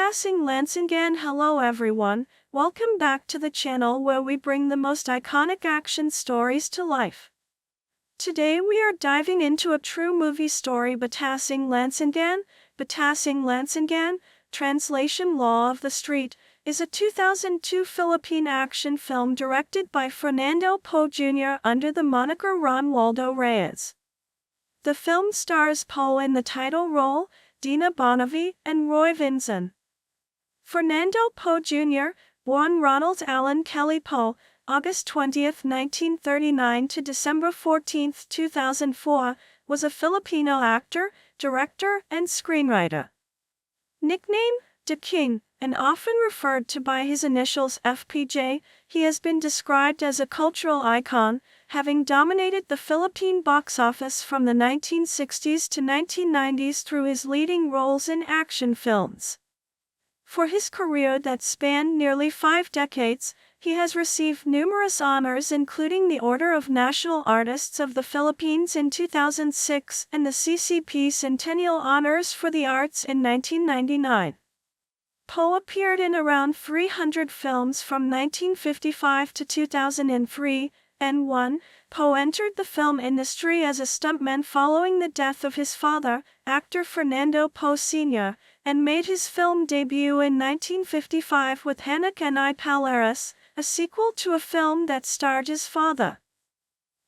Batas Lansangan. Hello everyone, welcome back to the channel where we bring the most iconic action stories to life. Today we are diving into a true movie story, Batas Lansangan. Batas Lansangan, translation Law of the Street, is a 2002 Philippine action film directed by Fernando Poe Jr. under the moniker Ronaldo Reyes. The film stars Poe in the title role, Dina Bonnevie and Roi. Fernando Poe Jr., born Ronald Allen Kelly Poe, August 20, 1939 to December 14, 2004, was a Filipino actor, director, and screenwriter. Nickname, The King, and often referred to by his initials FPJ, he has been described as a cultural icon, having dominated the Philippine box office from the 1960s to 1990s through his leading roles in action films. For his career that spanned nearly 5 decades, he has received numerous honors including the Order of National Artists of the Philippines in 2006 and the CCP Centennial Honors for the Arts in 1999. Poe appeared in around 300 films from 1955 to 2003, and 1. Poe entered the film industry as a stuntman following the death of his father, actor Fernando Poe Sr., and made his film debut in 1955 with Hanap and I Palaris, a sequel to a film that starred his father.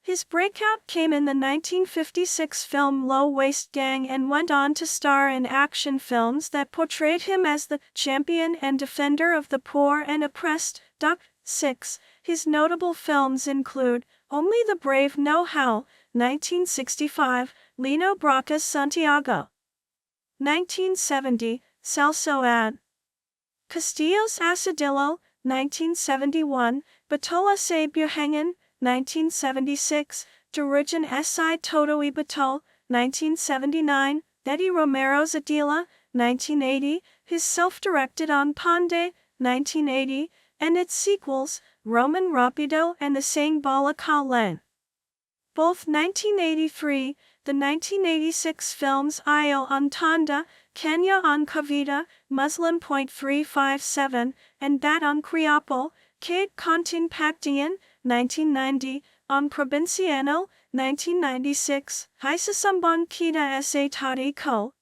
His breakout came in the 1956 film Low Waist Gang and went on to star in action films that portrayed him as the champion and defender of the poor and oppressed. 6. His notable films include Only the Brave Know How, 1965, Lino Brocas Santiago. 1970, Celso Ad. Castillo's Asadillo, 1971, Batola sa Buhangan, 1976, Dirigen Si Todo y Bato, 1979, Eddie Romero's Adila, 1980, his self-directed On Ponde, 1980, and its sequels, Roman Rapido and The Sang Bala Kaulan. Both 1983, the 1986 films Ayo ang Tanda, Kanya ang Kavita, Muslim.357, and That ang Kriapo, Kate Kontin Paktian, 1990, Ang Provinciano, 1996, Hisasumban Kita Sa Tadi Ko,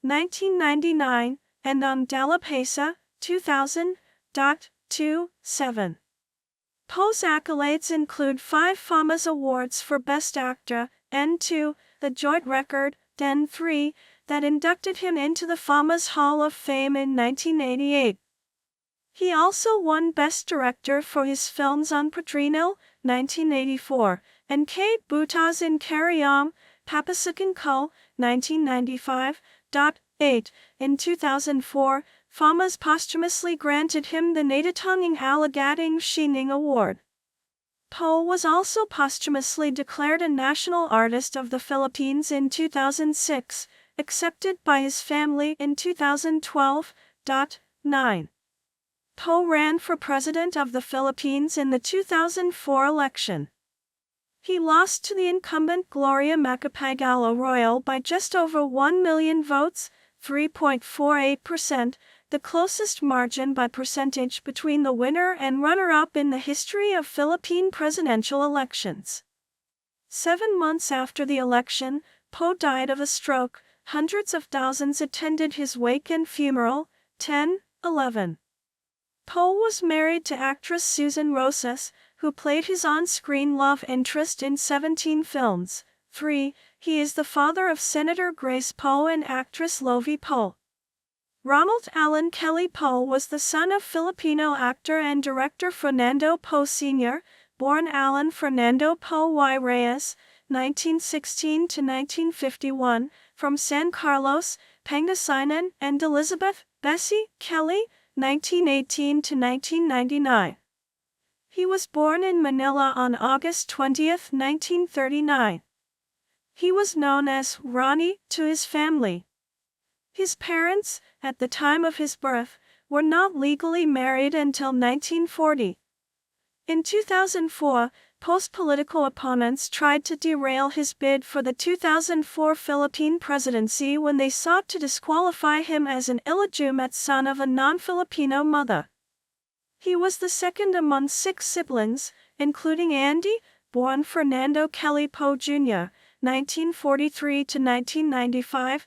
1999, and Ang Dalapesa, 2000. 7. Poe's accolades include 5 FAMAS Awards for Best Actor, and 2, the joint record, and 3, that inducted him into the FAMAS Hall of Fame in 1988. He also won Best Director for his films on Padrino, 1984, and Kate Butas in Karyam, Papasikan Ko, 1995. 8. In 2004, FAMAS posthumously granted him the Natatanging Alagating Shining Award. Poe was also posthumously declared a National Artist of the Philippines in 2006, accepted by his family in 2012. 9. Poe ran for President of the Philippines in the 2004 election. He lost to the incumbent Gloria Macapagal Arroyo by just over 1 million votes, 3.48%, the closest margin by percentage between the winner and runner-up in the history of Philippine presidential elections. 7 months after the election, Poe died of a stroke. Hundreds of thousands attended his wake and funeral. 11. Poe was married to actress Susan Rosas, who played his on-screen love interest in 17 films. 3. He is the father of Senator Grace Poe and actress Lovie Poe. Ronald Allen Kelly Poe was the son of Filipino actor and director Fernando Poe Sr., born Alan Fernando Poe y Reyes, 1916 to 1951, from San Carlos, Pangasinan, and Elizabeth Bessie Kelly, 1918 to 1999. He was born in Manila on August 20, 1939. He was known as Ronnie to his family. His parents, at the time of his birth, were not legally married until 1940. In 2004, Poe's political opponents tried to derail his bid for the 2004 Philippine presidency when they sought to disqualify him as an illegitimate son of a non-Filipino mother. He was the second among 6 siblings, including Andy, born Fernando Poe Jr., 1943 to 1995,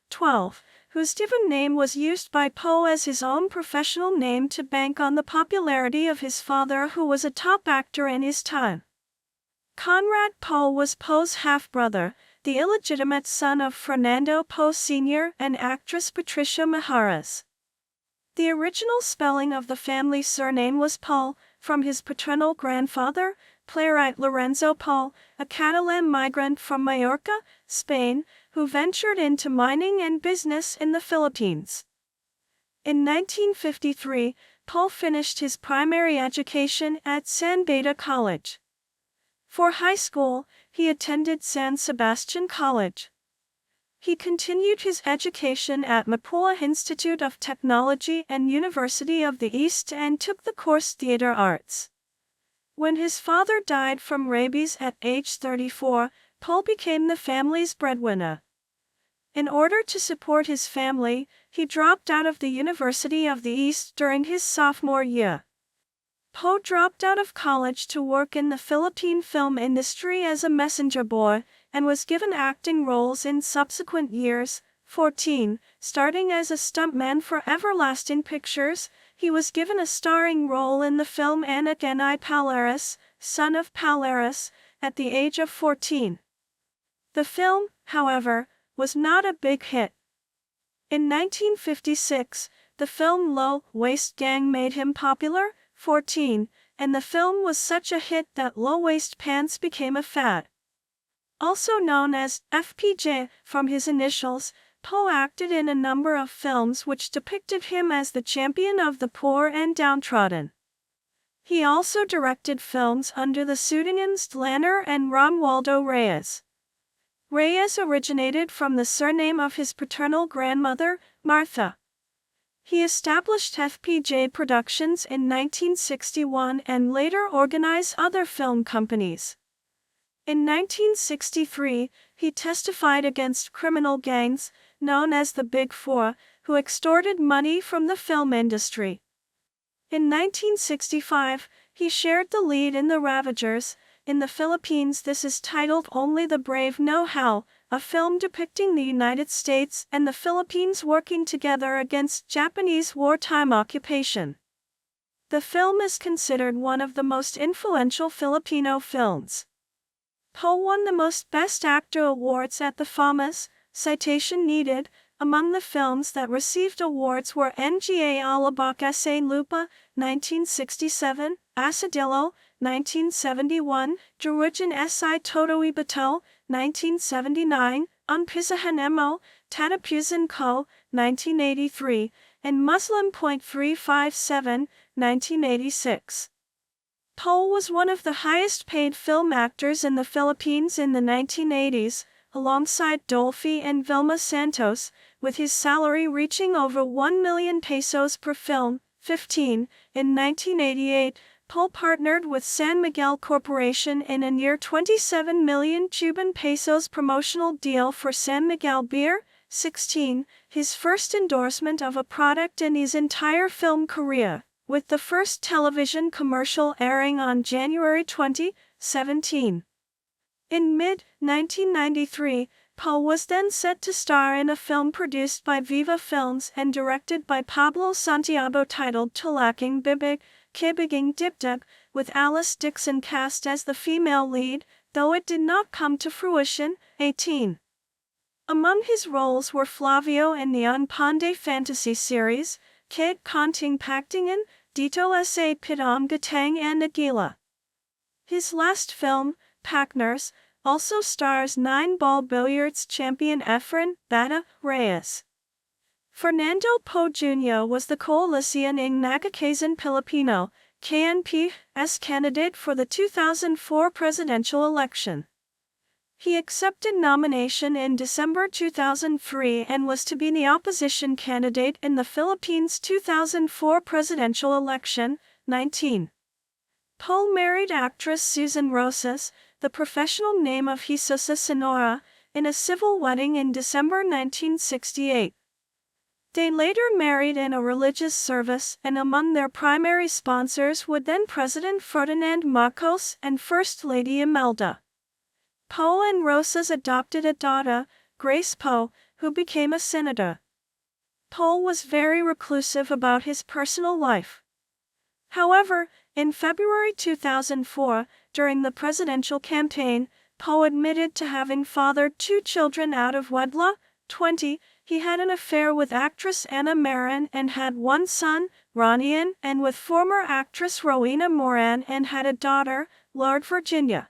12, whose given name was used by Poe as his own professional name to bank on the popularity of his father, who was a top actor in his time. Conrad Poe was Poe's half-brother, the illegitimate son of Fernando Poe Sr. and actress Patricia Maharas. The original spelling of the family surname was Poe, from his paternal grandfather, playwright Lorenzo Poe, a Catalan migrant from Majorca, Spain, who ventured into mining and business in the Philippines. In 1953, Poe finished his primary education at San Beda College. For high school, he attended San Sebastian College. He continued his education at Mapua Institute of Technology and University of the East and took the course Theater Arts. When his father died from rabies at age 34, Poe became the family's breadwinner. In order to support his family, he dropped out of the University of the East during his sophomore year. Poe dropped out of college to work in the Philippine film industry as a messenger boy, and was given acting roles in subsequent years. 14, starting as a stuntman for Everlasting Pictures, he was given a starring role in the film Anak Ni Palaris, Son of Palaris, at the age of 14. The film, however, was not a big hit. In 1956, the film Low Waist Gang made him popular, 14, and the film was such a hit that low-waist pants became a fad. Also known as FPJ from his initials, Poe acted in a number of films which depicted him as the champion of the poor and downtrodden. He also directed films under the pseudonyms Dlanner and Romualdo Reyes. Reyes originated from the surname of his paternal grandmother, Martha. He established FPJ Productions in 1961 and later organized other film companies. In 1963, he testified against criminal gangs, known as the Big Four, who extorted money from the film industry. In 1965, he shared the lead in The Ravagers. In the Philippines, this is titled Only the Brave Know How, a film depicting the United States and the Philippines working together against Japanese wartime occupation. The film is considered one of the most influential Filipino films. Poe won the most Best Actor awards at the FAMAS, citation needed. Among the films that received awards were Nga Alabaka sa Lupa, 1967, Asadillo, 1971, Jerujan Si Totoy Bato, 1979, Umpisahan Mo, Tatapusan Ko, 1983, and Muslim .357, 1986. Poe was one of the highest-paid film actors in the Philippines in the 1980s, alongside Dolphy and Vilma Santos, with his salary reaching over 1 million pesos per film. 15. In 1988, Poe partnered with San Miguel Corporation in a near 27 million Cuban pesos promotional deal for San Miguel beer. 16. His first endorsement of a product in his entire film career, with the first television commercial airing on January 20, 17. In mid-1993, Poe was then set to star in a film produced by Viva Films and directed by Pablo Santiago titled Tulaking Bibig, Kibiging Dibdib, with Alice Dixon cast as the female lead, though it did not come to fruition. 18. Among his roles were Flavio in the Unpande fantasy series, Kid Konting Paktingan, Dito Sa Pitong Gatang and Nagila. His last film, Packners, also stars 9-ball billiards champion Efren Bata Reyes. Fernando Poe Jr. was the Coalición ng Nagkakaisang Pilipino, KNP's candidate for the 2004 presidential election. He accepted nomination in December 2003 and was to be the opposition candidate in the Philippines 2004 presidential election. 19. Poe married actress Susan Rosas, the professional name of Jesusa Sonora, in a civil wedding in December 1968. They later married in a religious service, and among their primary sponsors were then-President Ferdinand Marcos and First Lady Imelda. Poe and Rosas adopted a daughter, Grace Poe, who became a senator. Poe was very reclusive about his personal life. However, in February 2004, during the presidential campaign, Poe admitted to having fathered 2 children out of wedlock. 20. He had an affair with actress Anna Marin and had 1 son, Ronian, and with former actress Rowena Moran and had a daughter, Lord Virginia.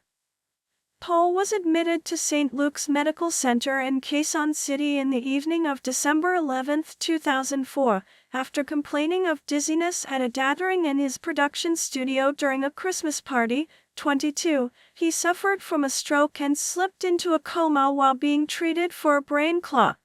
Poe was admitted to St. Luke's Medical Center in Quezon City in the evening of December 11, 2004, after complaining of dizziness at a gathering in his production studio during a Christmas party. 22. He suffered from a stroke and slipped into a coma while being treated for a brain clot.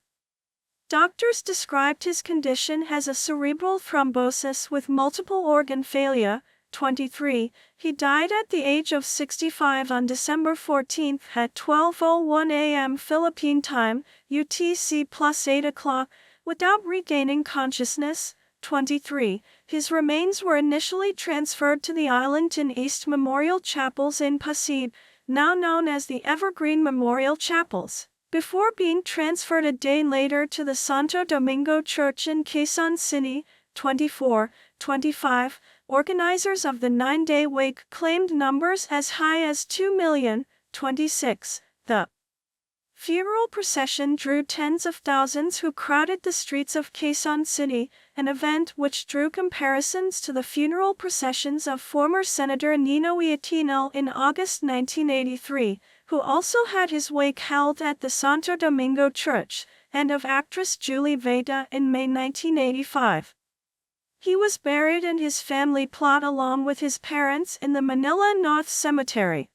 Doctors described his condition as a cerebral thrombosis with multiple organ failure. 23. He died at the age of 65 on December 14 at 12:01 a.m. Philippine time, UTC plus 8 o'clock, without regaining consciousness. 23. His remains were initially transferred to the Arlington East Memorial Chapels in Pasig, now known as the Evergreen Memorial Chapels, before being transferred a day later to the Santo Domingo Church in Quezon City. 24. 25. Organizers of the 9-day wake claimed numbers as high as 2 million. 26. The funeral procession drew tens of thousands who crowded the streets of Quezon City, an event which drew comparisons to the funeral processions of former Senator Nino Aquino in August 1983, who also had his wake held at the Santo Domingo Church, and of actress Julie Veda in May 1985. He was buried in his family plot along with his parents in the Manila North Cemetery.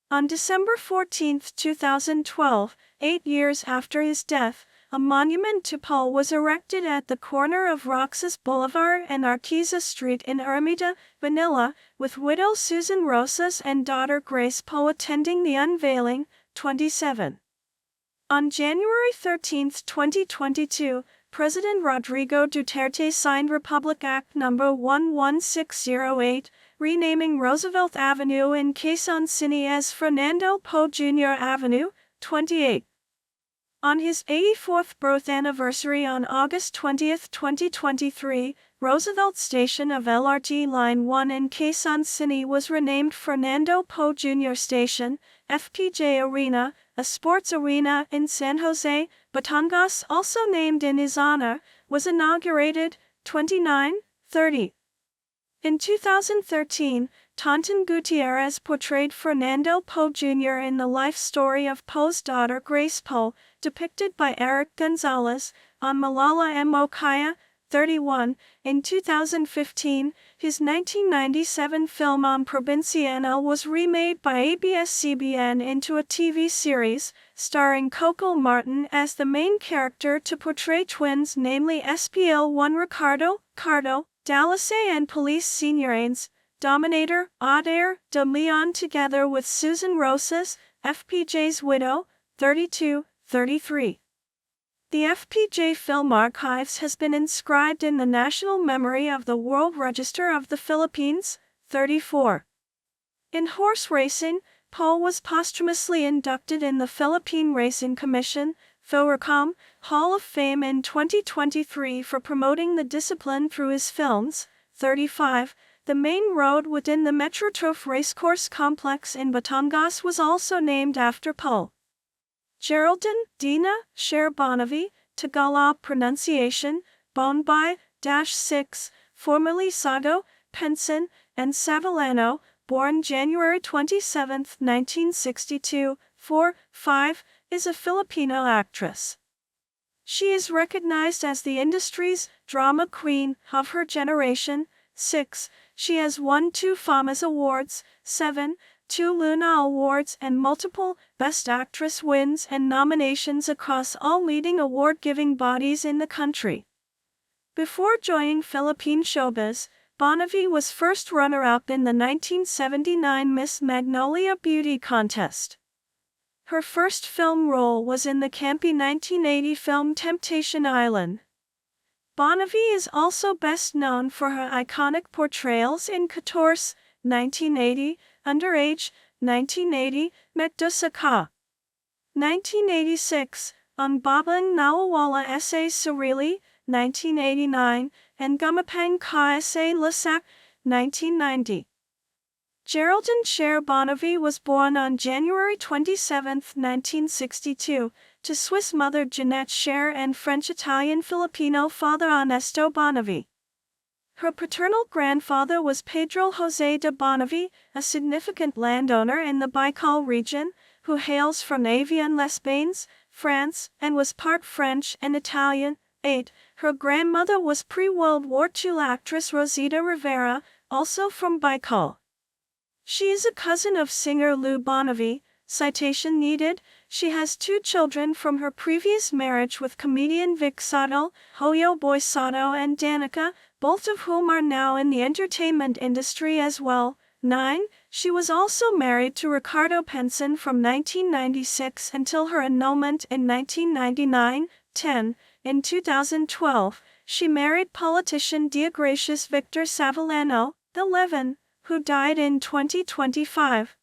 On December 14, 2012, 8 years after his death, a monument to Poe was erected at the corner of Roxas Boulevard and Arquiza Street in Ermita, Manila, with widow Susan Rosas and daughter Grace Poe attending the unveiling. 27. On January 13, 2022, President Rodrigo Duterte signed Republic Act No. 11608, renaming Roosevelt Avenue in Quezon City as Fernando Poe Jr. Avenue. 28. On his 84th birth anniversary on August 20, 2023, Roosevelt Station of LRT Line 1 in Quezon City was renamed Fernando Poe Jr. Station. FPJ Arena, a sports arena in San Jose, Batangas, also named in his honor, was inaugurated. 29. 30. In 2013, Tonton Gutierrez portrayed Fernando Poe Jr. in the life story of Poe's daughter Grace Poe, depicted by Eric Gonzalez, on Malala M. Kaya. 31. In 2015, his 1997 film on Provinciana was remade by ABS-CBN into a TV series, starring Coco Martin as the main character to portray twins, namely SPL1 Ricardo, Cardo, Dallas and Police Seniorines, Dominator, Adair, de Leon together with Susan Rosas, FPJ's widow. 32, 33. The FPJ Film Archives has been inscribed in the National Memory of the World Register of the Philippines. 34. In horse racing, Poe was posthumously inducted in the Philippine Racing Commission, PhilRacom, Hall of Fame in 2023 for promoting the discipline through his films. 35. The main road within the Metroturf Racecourse Complex in Batangas was also named after Poe. Geraldine, Dina Bonnevie, Tagalog pronunciation, Bonbay-6, formerly Sago, Penson, and Savillano, born January 27, 1962, 5, is a Filipino actress. She is recognized as the industry's drama queen of her generation. 6. She has won 2 FAMAS Awards, 7. 2 Luna Awards and multiple Best Actress wins and nominations across all leading award-giving bodies in the country. Before joining Philippine showbiz, Bonnevie was first runner-up in the 1979 Miss Magnolia Beauty Contest. Her first film role was in the campy 1980 film Temptation Island. Bonnevie is also best known for her iconic portrayals in 14, 1980, Underage, 1980, Medyo Sa Ka, 1986, Ang Babang Nawawala Sa Sarili, 1989, and Gumapang Ka Sa Lasak, 1990. Geraldine Cher Bonnevie was born on January 27, 1962, to Swiss mother Jeanette Cher and French-Italian-Filipino father Ernesto Bonnevie. Her paternal grandfather was Pedro José de Bonnevie, a significant landowner in the Baikal region, who hails from Avion-les-Bains, France, and was part French and Italian. 8. Her grandmother was pre-World War II actress Rosita Rivera, also from Baikal. She is a cousin of singer Lou Bonnevie. Citation needed. She has 2 children from her previous marriage with comedian Vic Soto, Hoyo Boy Soto and Danica, both of whom are now in the entertainment industry as well. 9. She was also married to Ricardo Penson from 1996 until her annulment in 1999. 10. In 2012, she married politician Deogracius Victor Savillano, 11, who died in 2025.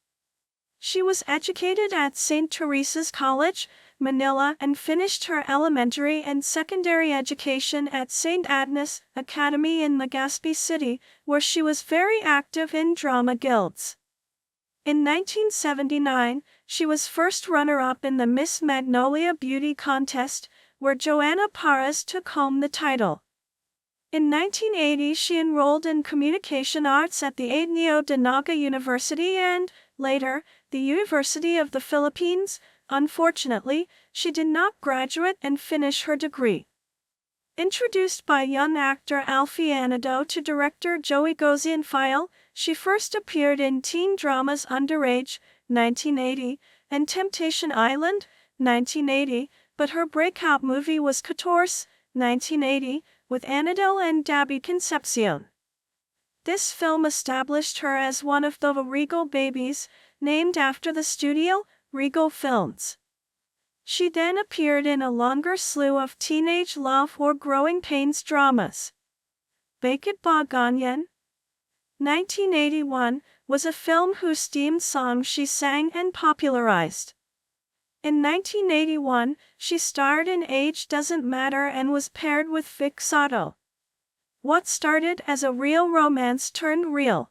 She was educated at St. Teresa's College, Manila, and finished her elementary and secondary education at St. Agnes Academy in Legazpi City, where she was very active in drama guilds. In 1979, she was first runner-up in the Miss Magnolia Beauty Contest, where Joanna Parras took home the title. In 1980, she enrolled in communication arts at the Ateneo de Naga University and, later, the University of the Philippines. Unfortunately, she did not graduate and finish her degree. Introduced by young actor Alfie Anado to director Joey Gozianfile, she first appeared in teen dramas Underage, 1980, and Temptation Island, 1980, but her breakout movie was 14, 1980, with Anadel and Dabi Concepcion. This film established her as one of the Regal babies, named after the studio, Regal Films. She then appeared in a longer slew of teenage love or growing pains dramas. Bakit Ba Ganyan? 1981, was a film whose theme song she sang and popularized. In 1981, she starred in Age Doesn't Matter and was paired with Vic Soto. What started as a real romance turned real.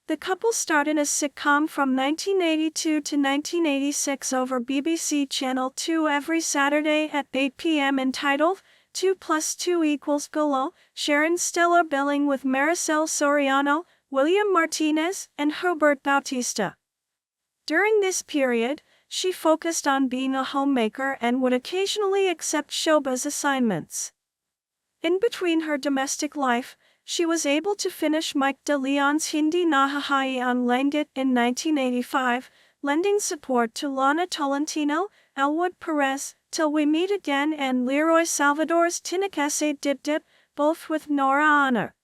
The couple starred in a sitcom from 1982 to 1986 over BBC Channel 2 every Saturday at 8 p.m. entitled 2 + 2 = Gulo, sharing stellar billing with Maricel Soriano, William Martinez, and Herbert Bautista. During this period, she focused on being a homemaker and would occasionally accept showbiz assignments. In between her domestic life, she was able to finish Mike De Leon's Hindi Nahahayi on Langgit in 1985, lending support to Lana Tolentino, Elwood Perez, Till We Meet Again and Leroy Salvador's Tinikase Dip, both with Nora Honor.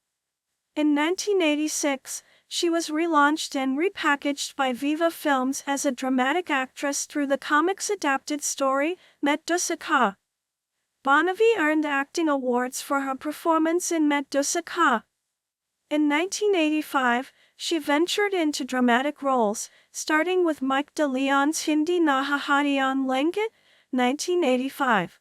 In 1986, she was relaunched and repackaged by Viva Films as a dramatic actress through the comics-adapted story, Medyo Sa Ka. Bonnevie earned acting awards for her performance in Medyo Sa Ka. In 1985, she ventured into dramatic roles, starting with Mike De Leon's Hindi Nahahayi on Langgit, 1985.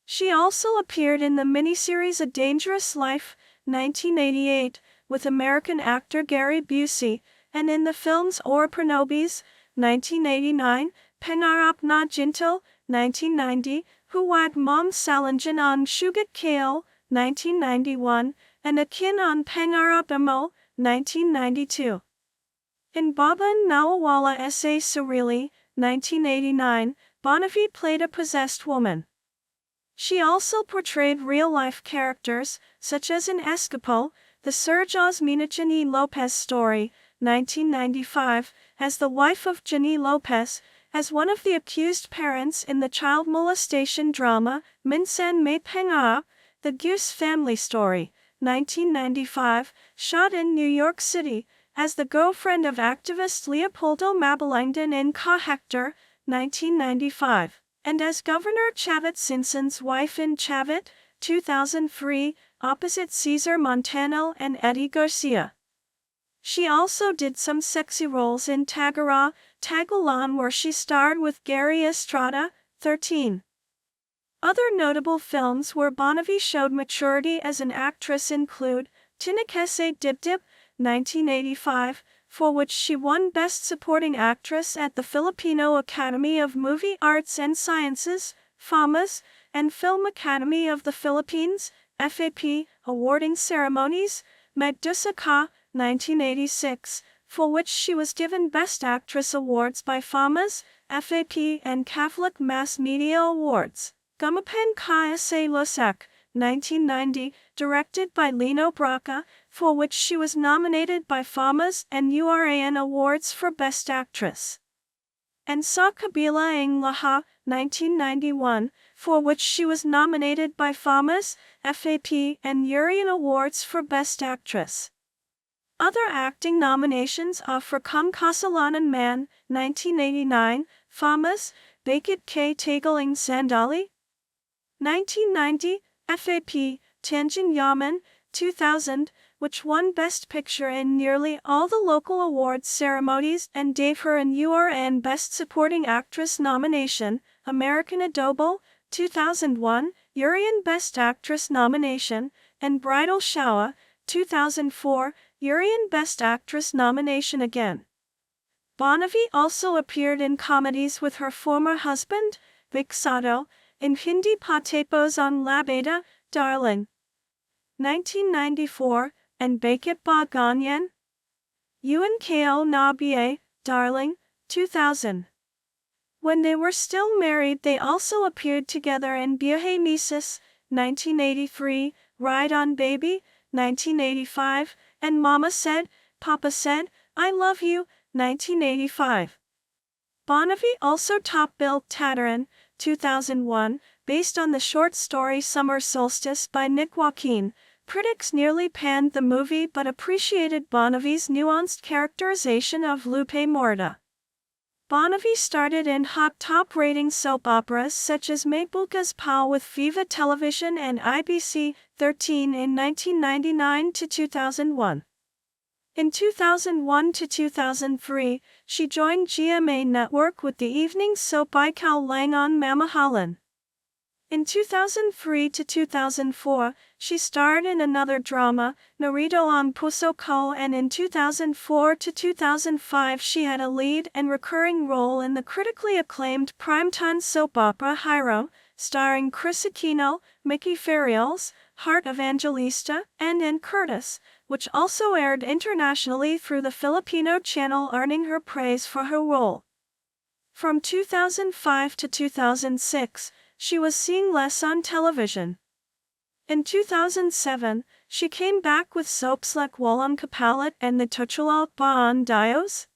She also appeared in the miniseries A Dangerous Life, 1988, with American actor Gary Busey, and in the films Or Pernobis, 1989, Pangarap na Ginto, 1990, Huwag Mom Salanjan on Sugat Kao, 1991, and Akin on Pangarap Mo, 1992. In Babang Nawawala Sa Sarili, 1989, Bonnevie played a possessed woman. She also portrayed real-life characters, such as in Escapo, the Sergio's Mina Jenny Lopez story, 1995, as the wife of Jenny Lopez, as one of the accused parents in the child molestation drama, Minsan May Pangarap, the Goose Family Story, 1995, shot in New York City, as the girlfriend of activist Leopoldo Mabelangdan in Ca Hector, 1995, and as Governor Chavit Simpson's wife in Chavit, 2003, opposite Cesar Montano and Eddie Garcia. She also did some sexy roles in Tagara, Tagulon, where she starred with Gary Estrada, 13. Other notable films where Bonnevie showed maturity as an actress include Tinakese Dip Dip, 1985, for which she won Best Supporting Actress at the Filipino Academy of Movie Arts and Sciences, FAMAS, and Film Academy of the Philippines, FAP, awarding ceremonies, Magdusa Ka, 1986, for which she was given Best Actress awards by FAMAS, FAP, and Catholic Mass Media Awards. Gumapen Kaya Se Lusak, 1990, directed by Lino Braca, for which she was nominated by FAMAS and URAN Awards for Best Actress. And Sa Kabila Ang Laha, 1991, for which she was nominated by FAMAS, FAP, and URAN Awards for Best Actress. Other acting nominations are for Kum Kasalanan Man, 1989, FAMAS, Bakit K Tagaling Sandali, 1990, FAP, Tanjin Yaman, 2000, which won Best Picture in nearly all the local awards ceremonies and gave her an URN Best Supporting Actress nomination, American Adobo, 2001, URAN Best Actress nomination, and Bridal Shower, 2004, URAN Best Actress nomination again. Bonnevie also appeared in comedies with her former husband, Vic Soto, in Hindi Patapos on Labada, Darling, 1994, and Bakit Ba Ganyan? UNKO Nabiye, Darling, 2000. When they were still married, they also appeared together in Biyahe Mises, 1983, Ride on Baby, 1985, and Mama Said, Papa Said, I Love You, 1985. Bonnevie also top-billed Tataran, 2001, based on the short story Summer Solstice by Nick Joaquin. Critics nearly panned the movie but appreciated Bonnevie's nuanced characterization of Lupe Morda. Bonnevie started in hot top-rating soap operas such as May Bukas Pau with Viva Television and IBC 13 in 1999 to 2001. In 2001 to 2003, she joined GMA Network with the evening soap Ikaw Langon Mamahalan. In 2003 to 2004, she starred in another drama, Narito ang Puso Ko, and in 2004 to 2005 she had a lead and recurring role in the critically acclaimed primetime soap opera Hiro, starring Chris Aquino, Mickey Fariels, Heart Evangelista, and Ann Curtis, which also aired internationally through the Filipino channel, earning her praise for her role. From 2005 to 2006, she was seen less on television. In 2007, she came back with soaps like Walang Kapalit and the Tutulal Baan Dios.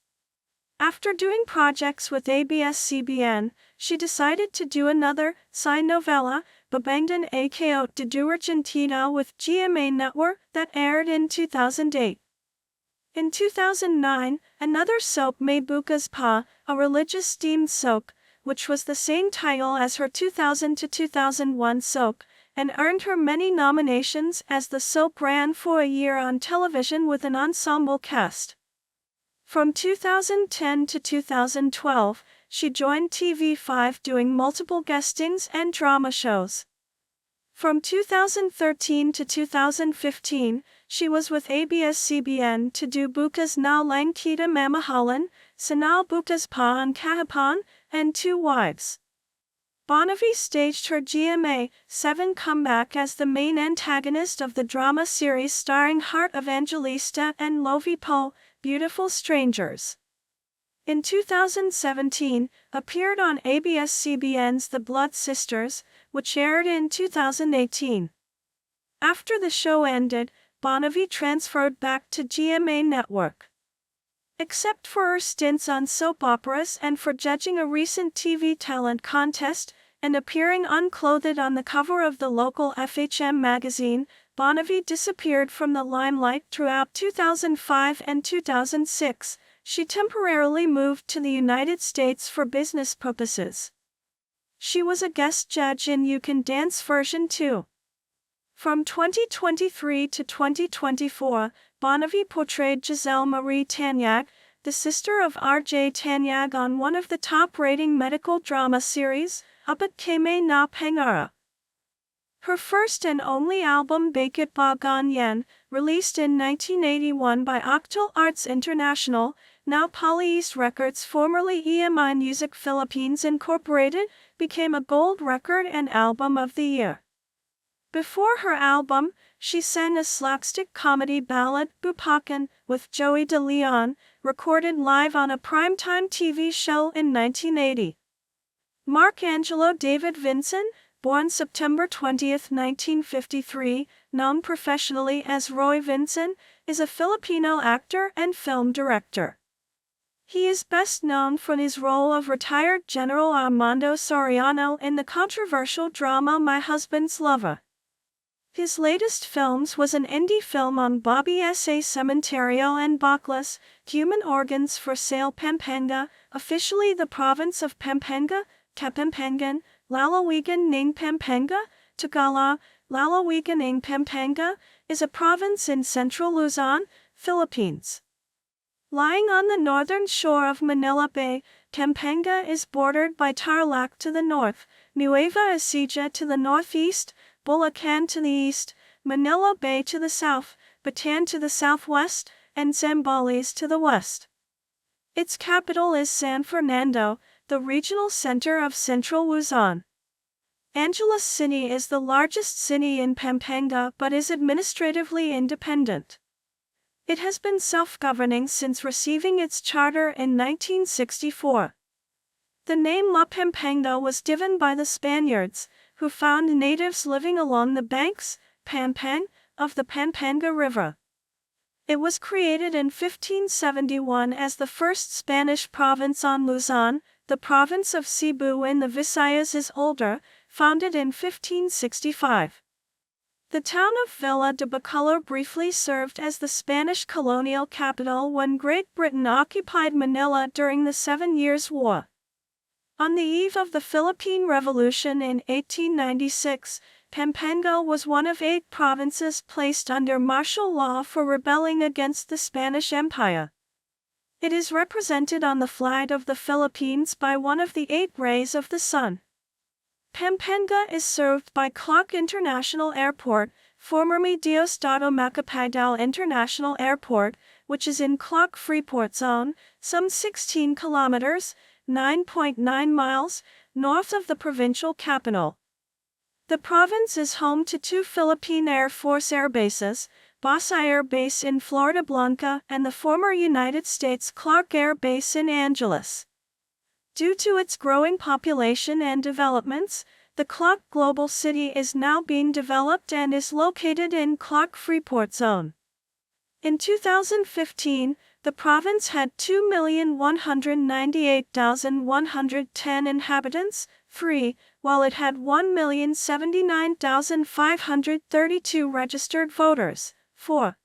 After doing projects with ABS-CBN, she decided to do another novela, Babangdan Ako de Argentina, with GMA Network that aired in 2008. In 2009, another soap, May Bukas Pa, a religious-themed soap, which was the same title as her 2000 to 2001 soap, and earned her many nominations as the soap ran for a year on television with an ensemble cast. From 2010 to 2012, she joined TV5 doing multiple guestings and drama shows. From 2013 to 2015, she was with ABS-CBN to do Bukas Na Lang Kita Mamahalan, Sanal Bukas Pa ang Kahapan, and Two Wives. Bonnevie staged her GMA 7 comeback as the main antagonist of the drama series starring Heart Evangelista and Lovie Poe, Beautiful Strangers. In 2017, appeared on ABS-CBN's The Blood Sisters, which aired in 2018. After the show ended, Bonnevie transferred back to GMA Network. Except for her stints on soap operas and for judging a recent TV talent contest and appearing unclothed on the cover of the local FHM magazine, Bonnevie disappeared from the limelight throughout 2005 and 2006. She temporarily moved to the United States for business purposes. She was a guest judge in You Can Dance version 2. From 2023 to 2024, Bonnevie portrayed Giselle Marie Tanyag, the sister of R.J. Tanyag, on one of the top-rating medical drama series, Apat Kame na Pangara. Her first and only album, Bakit Ba Ganyan, released in 1981 by Octal Arts International, now Polyeast Records, formerly EMI Music Philippines Incorporated, became a gold record and album of the year. Before her album, she sang a slapstick comedy ballad, Bupakan, with Joey De Leon, recorded live on a primetime TV show in 1980. Mark Angelo David Vincent, born September 20, 1953, known professionally as Roy Vincent, is a Filipino actor and film director. He is best known for his role of retired General Armando Soriano in the controversial drama My Husband's Lover. His latest films was an indie film on Bobby S.A. Cementerio and Baklas, Human Organs for Sale Pampanga, officially the province of Pampanga, Kapampangan, Lalawigan ng Pampanga, Tagalog, Lalawigan ng Pampanga, is a province in central Luzon, Philippines. Lying on the northern shore of Manila Bay, Pampanga is bordered by Tarlac to the north, Nueva Ecija to the northeast, Bulacan to the east, Manila Bay to the south, Bataan to the southwest, and Zambales to the west. Its capital is San Fernando, the regional center of central Luzon. Angeles City is the largest city in Pampanga but is administratively independent. It has been self-governing since receiving its charter in 1964. The name La Pampanga was given by the Spaniards, who found natives living along the banks, Pampang, of the Pampanga River. It was created in 1571 as the first Spanish province on Luzon. The province of Cebu in the Visayas is older, founded in 1565. The town of Villa de Bacolor briefly served as the Spanish colonial capital when Great Britain occupied Manila during the 7 Years' War. On the eve of the Philippine Revolution in 1896, Pampanga was one of 8 provinces placed under martial law for rebelling against the Spanish Empire. It is represented on the flag of the Philippines by one of the 8 rays of the sun. Pampanga is served by Clark International Airport, formerly Diosdado Macapagal International Airport, which is in Clark Freeport Zone, some 16 kilometers, 9.9 miles, north of the provincial capital. The province is home to 2 Philippine Air Force air bases, Basa Air Base in Florida Blanca and the former United States Clark Air Base in Angeles. Due to its growing population and developments, the Clark Global City is now being developed and is located in Clark Freeport Zone. In 2015, the province had 2,198,110 inhabitants, free, while it had 1,079,532 registered voters, 4.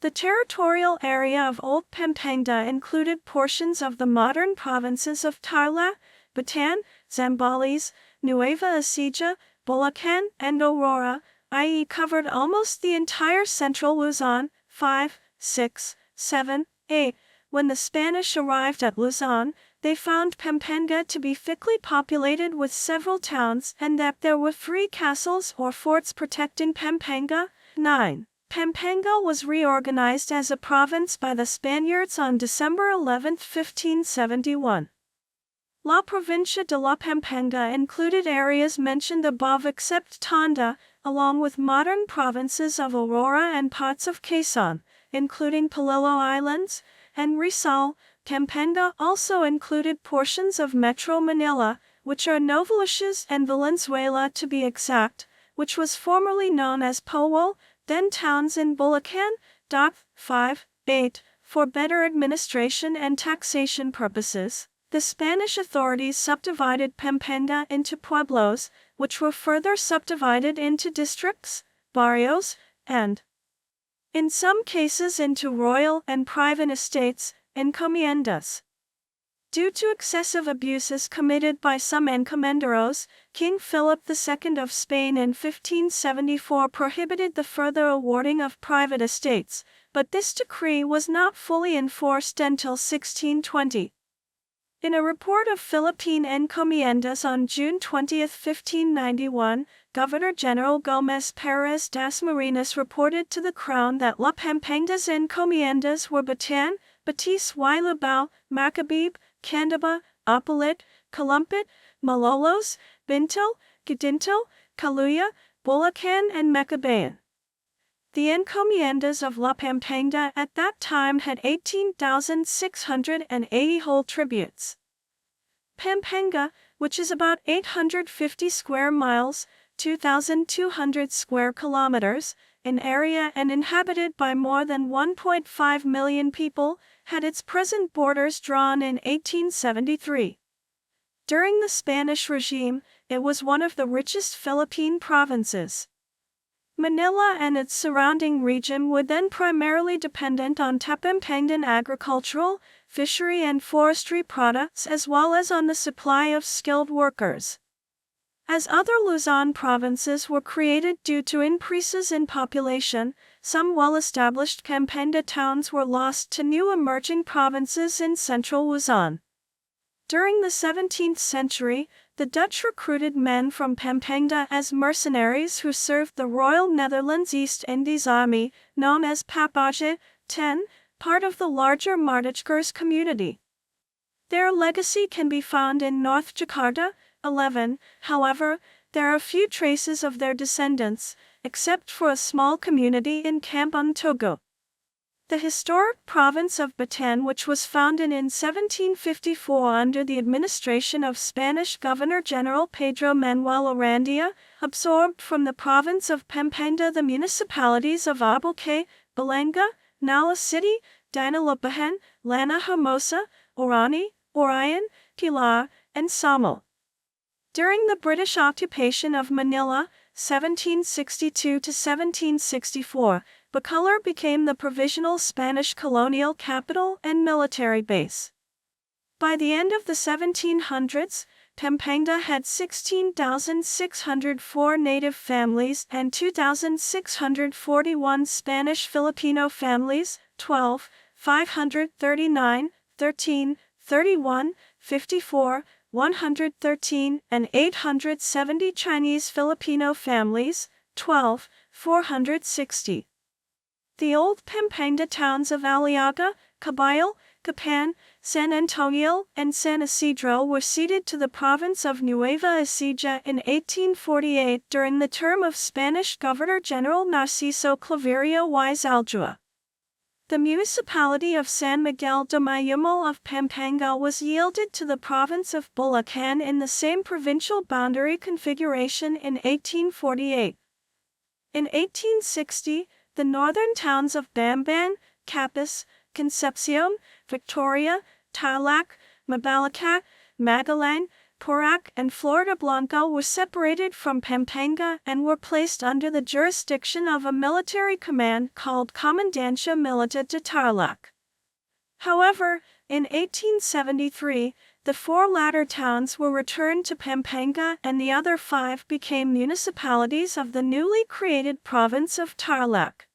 The territorial area of Old Pampanga included portions of the modern provinces of Tarlac, Bataan, Zambales, Nueva Ecija, Bulacan, and Aurora, i.e. covered almost the entire central Luzon. 5, 6, 7, 8. When the Spanish arrived at Luzon, they found Pampanga to be thickly populated with several towns and that there were 3 castles or forts protecting Pampanga. 9. Pampanga was reorganized as a province by the Spaniards on December 11, 1571. La Provincia de la Pampanga included areas mentioned above except Tonda, along with modern provinces of Aurora and parts of Quezon, including Polillo Islands, and Rizal. Pampanga also included portions of Metro Manila, which are Novaliches and Valenzuela to be exact, which was formerly known as Powell, then towns in Bulacan. 5, 8. For better administration and taxation purposes, the Spanish authorities subdivided Pampanga into pueblos, which were further subdivided into districts. barrios, and, in some cases, into royal and private estates, encomiendas. Due to excessive abuses committed by some encomenderos, King Philip II of Spain in 1574 prohibited the further awarding of private estates, but this decree was not fully enforced until 1620. In a report of Philippine encomiendas on June 20, 1591, Governor-General Gómez Pérez Dasmariñas reported to the Crown that La Pampanga's encomiendas were Batan, Batis y Lubao, Macabebe, Candaba, Apalit, Calumpit, Malolos, Bintal, Gadintal, Caluya, Bulacan and Mecabayan. The encomiendas of La Pampanga at that time had 18,680 whole tributes. Pampanga, which is about 850 square miles, 2,200 square kilometers, in area and inhabited by more than 1.5 million people, had its present borders drawn in 1873. During the Spanish regime, it was one of the richest Philippine provinces. Manila and its surrounding region were then primarily dependent on Pampangan agricultural, fishery and forestry products as well as on the supply of skilled workers. As other Luzon provinces were created due to increases in population, some well-established Pampanga towns were lost to new emerging provinces in central Luzon. During the 17th century, the Dutch recruited men from Pampanga as mercenaries who served the Royal Netherlands East Indies Army, known as Papaje, 10, part of the larger Martichkers community. Their legacy can be found in North Jakarta, 11, however, there are few traces of their descendants, except for a small community in Kampung Togo. The historic province of Batan, which was founded in 1754 under the administration of Spanish Governor-General Pedro Manuel Arandia, absorbed from the province of Pampanga the municipalities of Abuque, Balanga, Nala City, Dinalabahan, Lana Hermosa, Orani, Orion, Pilar, and Samal. During the British occupation of Manila, 1762 to 1764, Bacolor became the provisional Spanish colonial capital and military base. By the end of the 1700s, Pampanga had 16,604 native families and 2,641 Spanish-Filipino families, 12, 539, 13, 31, 54, 113 and 870 Chinese-Filipino families, 12, 460. The old Pampanga towns of Aliaga, Cabayal, Capan, San Antonio, and San Isidro were ceded to the province of Nueva Ecija in 1848 during the term of Spanish Governor-General Narciso Claverio y Zaldúa. The municipality of San Miguel de Mayumal of Pampanga was yielded to the province of Bulacan in the same provincial boundary configuration in 1848. In 1860, the northern towns of Bamban, Capiz, Concepcion, Victoria, Tarlac, Mabalacat, Magalang, Porac, and Floridablanca were separated from Pampanga and were placed under the jurisdiction of a military command called Comandancia Militar de Tarlac. However, in 1873, the four latter towns were returned to Pampanga and the other five became municipalities of the newly created province of Tarlac.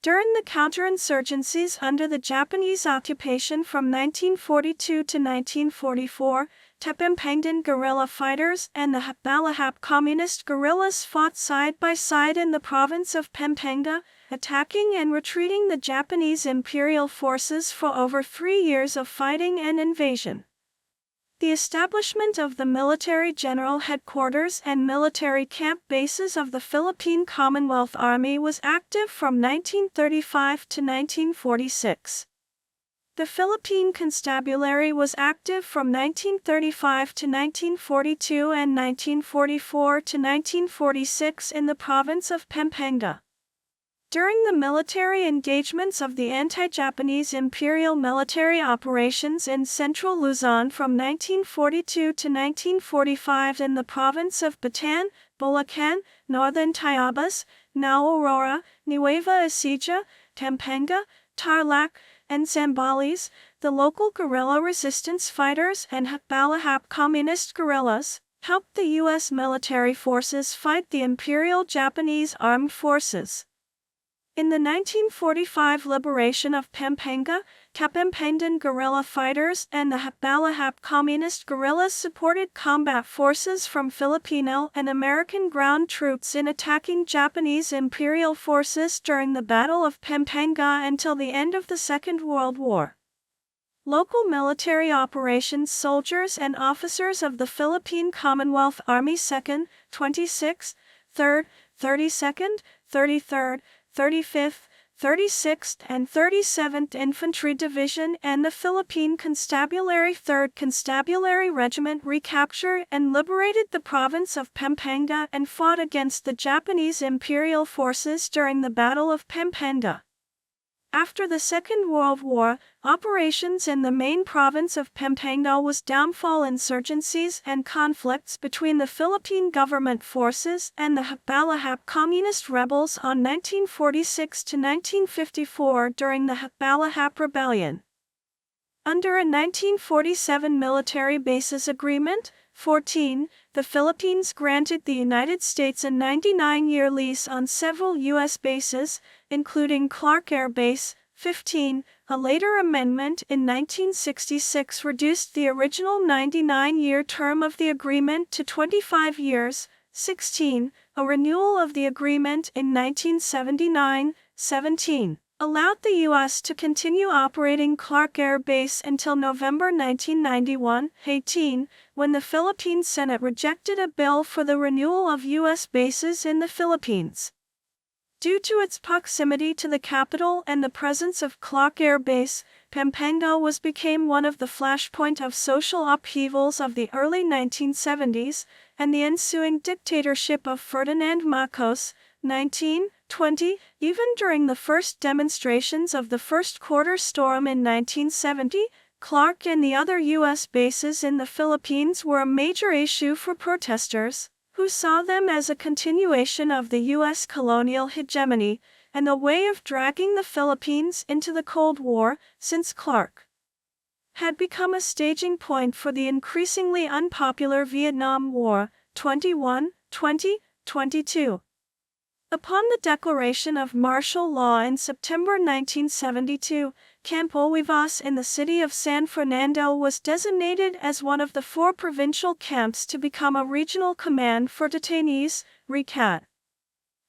During the counterinsurgencies under the Japanese occupation from 1942 to 1944, Tepampangan guerrilla fighters and the Hapbalahap communist guerrillas fought side by side in the province of Pampanga, attacking and retreating the Japanese imperial forces for over 3 years of fighting and invasion. The establishment of the military general headquarters and military camp bases of the Philippine Commonwealth Army was active from 1935 to 1946. The Philippine Constabulary was active from 1935 to 1942 and 1944 to 1946 in the province of Pampanga. During the military engagements of the anti-Japanese imperial military operations in central Luzon from 1942 to 1945 in the province of Bataan, Bulacan, northern Tayabas, now Aurora, Nueva Ecija, Pampanga, Tarlac, and Zambales, the local guerrilla resistance fighters and Hapalahap communist guerrillas helped the U.S. military forces fight the Imperial Japanese Armed Forces. In the 1945 liberation of Pampanga, Kapampangan guerrilla fighters and the Hapalahap communist guerrillas supported combat forces from Filipino and American ground troops in attacking Japanese imperial forces during the Battle of Pampanga until the end of the Second World War. Local military operations soldiers and officers of the Philippine Commonwealth Army 2nd, 26th, 3rd, 32nd, 33rd, 35th, 36th, and 37th Infantry Division and the Philippine Constabulary 3rd Constabulary Regiment recaptured and liberated the province of Pampanga and fought against the Japanese imperial forces during the Battle of Pampanga. After the Second World War, operations in the main province of Pampanga was downfall insurgencies and conflicts between the Philippine government forces and the Hapalahap communist rebels on 1946 to 1954 during the Hapalahap Rebellion. Under a 1947 Military Bases Agreement, 14, the Philippines granted the United States a 99-year lease on several U.S. bases, including Clark Air Base. 15, a later amendment in 1966 reduced the original 99-year term of the agreement to 25 years. 16, a renewal of the agreement in 1979. 17, allowed the U.S. to continue operating Clark Air Base until November 1991. 18, when the Philippine Senate rejected a bill for the renewal of U.S. bases in the Philippines. Due to its proximity to the capital and the presence of Clark Air Base, Pampanga became one of the flashpoint of social upheavals of the early 1970s, and the ensuing dictatorship of Ferdinand Marcos. 1920, even during the first demonstrations of the first quarter storm in 1970, Clark and the other U.S. bases in the Philippines were a major issue for protesters, who saw them as a continuation of the U.S. colonial hegemony and a way of dragging the Philippines into the Cold War, since Clark had become a staging point for the increasingly unpopular Vietnam War. 21, 20, 22. Upon the declaration of martial law in September 1972, Camp Olivas in the city of San Fernando was designated as one of the 4 provincial camps to become a regional command for detainees, RECAT.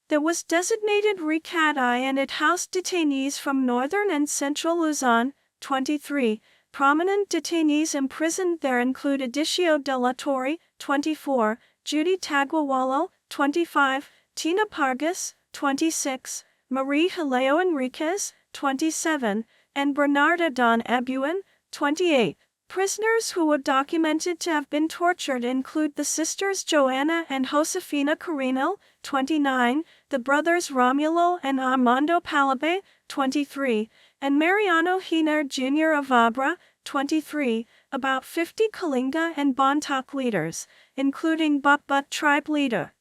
There was designated RECAT-I and it housed detainees from northern and central Luzon. 23. Prominent detainees imprisoned there include Edicio de la Torre, 24, Judy Taguawalo, 25, Tina Pargas, 26, Marie Hileo Enriquez, 27, and Bernarda Don Abuin, 28. Prisoners who were documented to have been tortured include the sisters Joanna and Josefina Carino, 29, the brothers Romulo and Armando Palabe, 23, and Mariano Hiner Jr. of Abra, 23, about 50 Kalinga and Bontoc leaders, including Bukbut tribe leader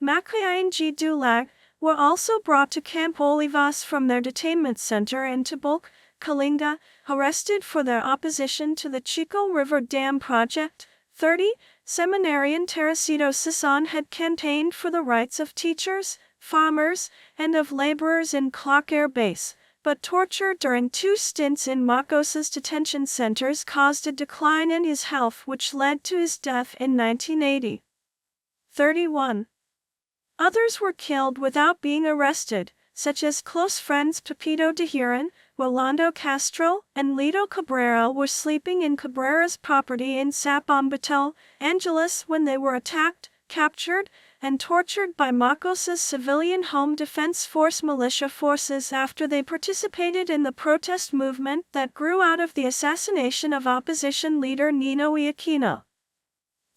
Makayan G. Dulag, were also brought to Camp Olivas from their detainment center in Tabuk, Kalinga, arrested for their opposition to the Chico River Dam project. 30. Seminarian Teresito Sison had campaigned for the rights of teachers, farmers, and of laborers in Clark Air Base, but torture during 2 stints in Marcos's detention centers caused a decline in his health which led to his death in 1980. 31. Others were killed without being arrested, such as close friends Pepito de Hiran, Rolando Castro, and Lito Cabrera were sleeping in Cabrera's property in Sapambato, Angeles when they were attacked, captured, and tortured by Marcos's civilian Home Defense Force militia forces after they participated in the protest movement that grew out of the assassination of opposition leader Ninoy Aquino.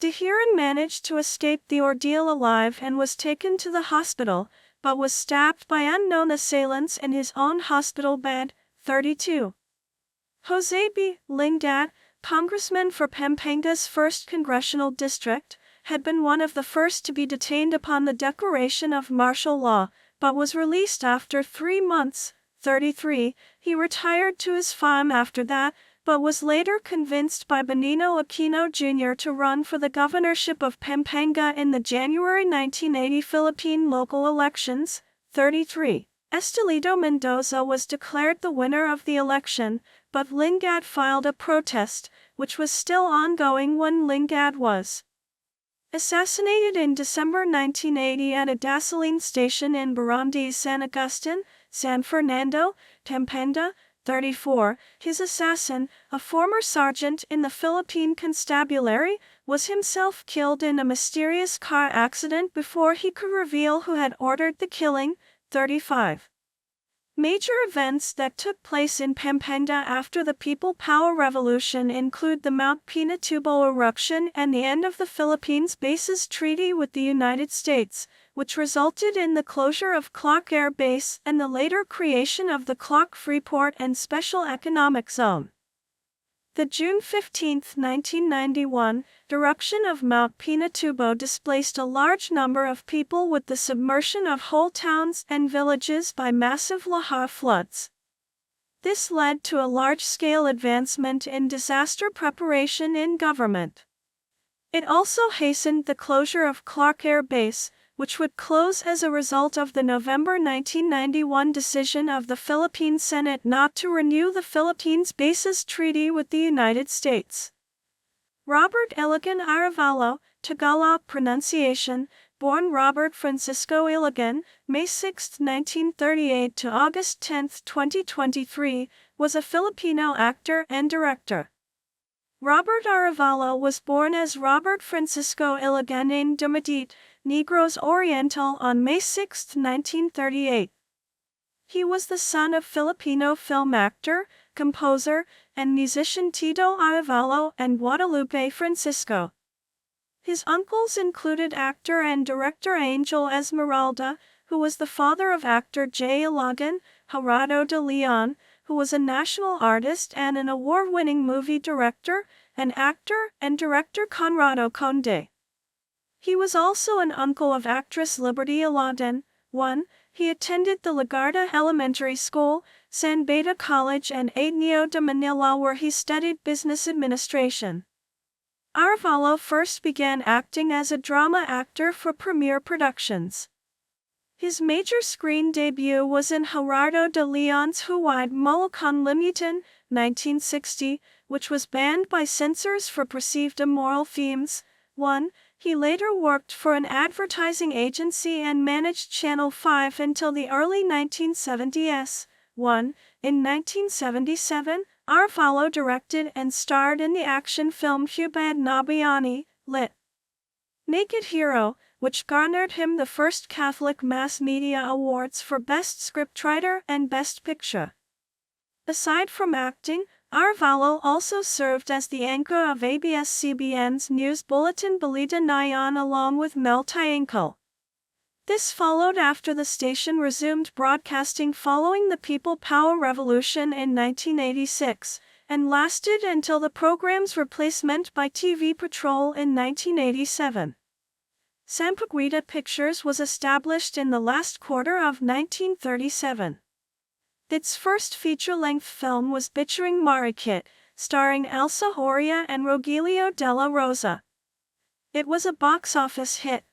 De Hiran managed to escape the ordeal alive and was taken to the hospital, but was stabbed by unknown assailants in his own hospital bed. 32. Jose B. Lingad, congressman for Pampanga's 1st Congressional District, had been one of the first to be detained upon the declaration of martial law, but was released after 3 months. 33. He retired to his farm after that, but was later convinced by Benigno Aquino Jr. to run for the governorship of Pampanga in the January 1980 Philippine local elections. 33. Estelito Mendoza was declared the winner of the election, but Lingad filed a protest, which was still ongoing when Lingad was assassinated in December 1980 at a gasoline station in Barangay San Agustin, San Fernando, Pampanga. 34. His assassin, a former sergeant in the Philippine Constabulary, was himself killed in a mysterious car accident before he could reveal who had ordered the killing. 35. Major events that took place in Pampanga after the People Power Revolution include the Mount Pinatubo eruption and the end of the Philippines Bases Treaty with the United States, which resulted in the closure of Clark Air Base and the later creation of the Clark Freeport and Special Economic Zone. The June 15, 1991, eruption of Mount Pinatubo displaced a large number of people with the submersion of whole towns and villages by massive lahar floods. This led to a large-scale advancement in disaster preparation in government. It also hastened the closure of Clark Air Base, which would close as a result of the November 1991 decision of the Philippine Senate not to renew the Philippines Bases Treaty with the United States. Robert Iligan Arevalo, Tagalog pronunciation, born Robert Francisco Iligan, May 6, 1938 to August 10, 2023, was a Filipino actor and director. Robert Arevalo was born as Robert Francisco Iligan in Dumaguete, Negros Oriental on May 6, 1938. He was the son of Filipino film actor, composer, and musician Tito Arevalo and Guadalupe Francisco. His uncles included actor and director Angel Esmeralda, who was the father of actor J. Ilagan, Gerardo de Leon, who was a national artist and an award-winning movie director, and actor and director Conrado Conde. He was also an uncle of actress Liberty Ilagan. 1. He attended the Legarda Elementary School, San Beda College and Ateneo de Manila where he studied business administration. Arevalo first began acting as a drama actor for Premiere Productions. His major screen debut was in Gerardo de Leon's Huwad Mo Kang Limutan, 1960, which was banned by censors for perceived immoral themes. 1. He later worked for an advertising agency and managed Channel 5 until the early 1970s. 1. In 1977, Arevalo directed and starred in the action film Hubad Nabayani, lit. Naked Hero, which garnered him the first Catholic Mass Media Awards for Best Scriptwriter and Best Picture. Aside from acting, Arevalo also served as the anchor of ABS-CBN's news bulletin Balita Nayan along with Mel Tiangco. This followed after the station resumed broadcasting following the People Power Revolution in 1986, and lasted until the program's replacement by TV Patrol in 1987. Sampaguita Pictures was established in the last quarter of 1937. Its first feature-length film was Bichuring Marikit, starring Elsa Horia and Rogelio Della Rosa. It was a box office hit.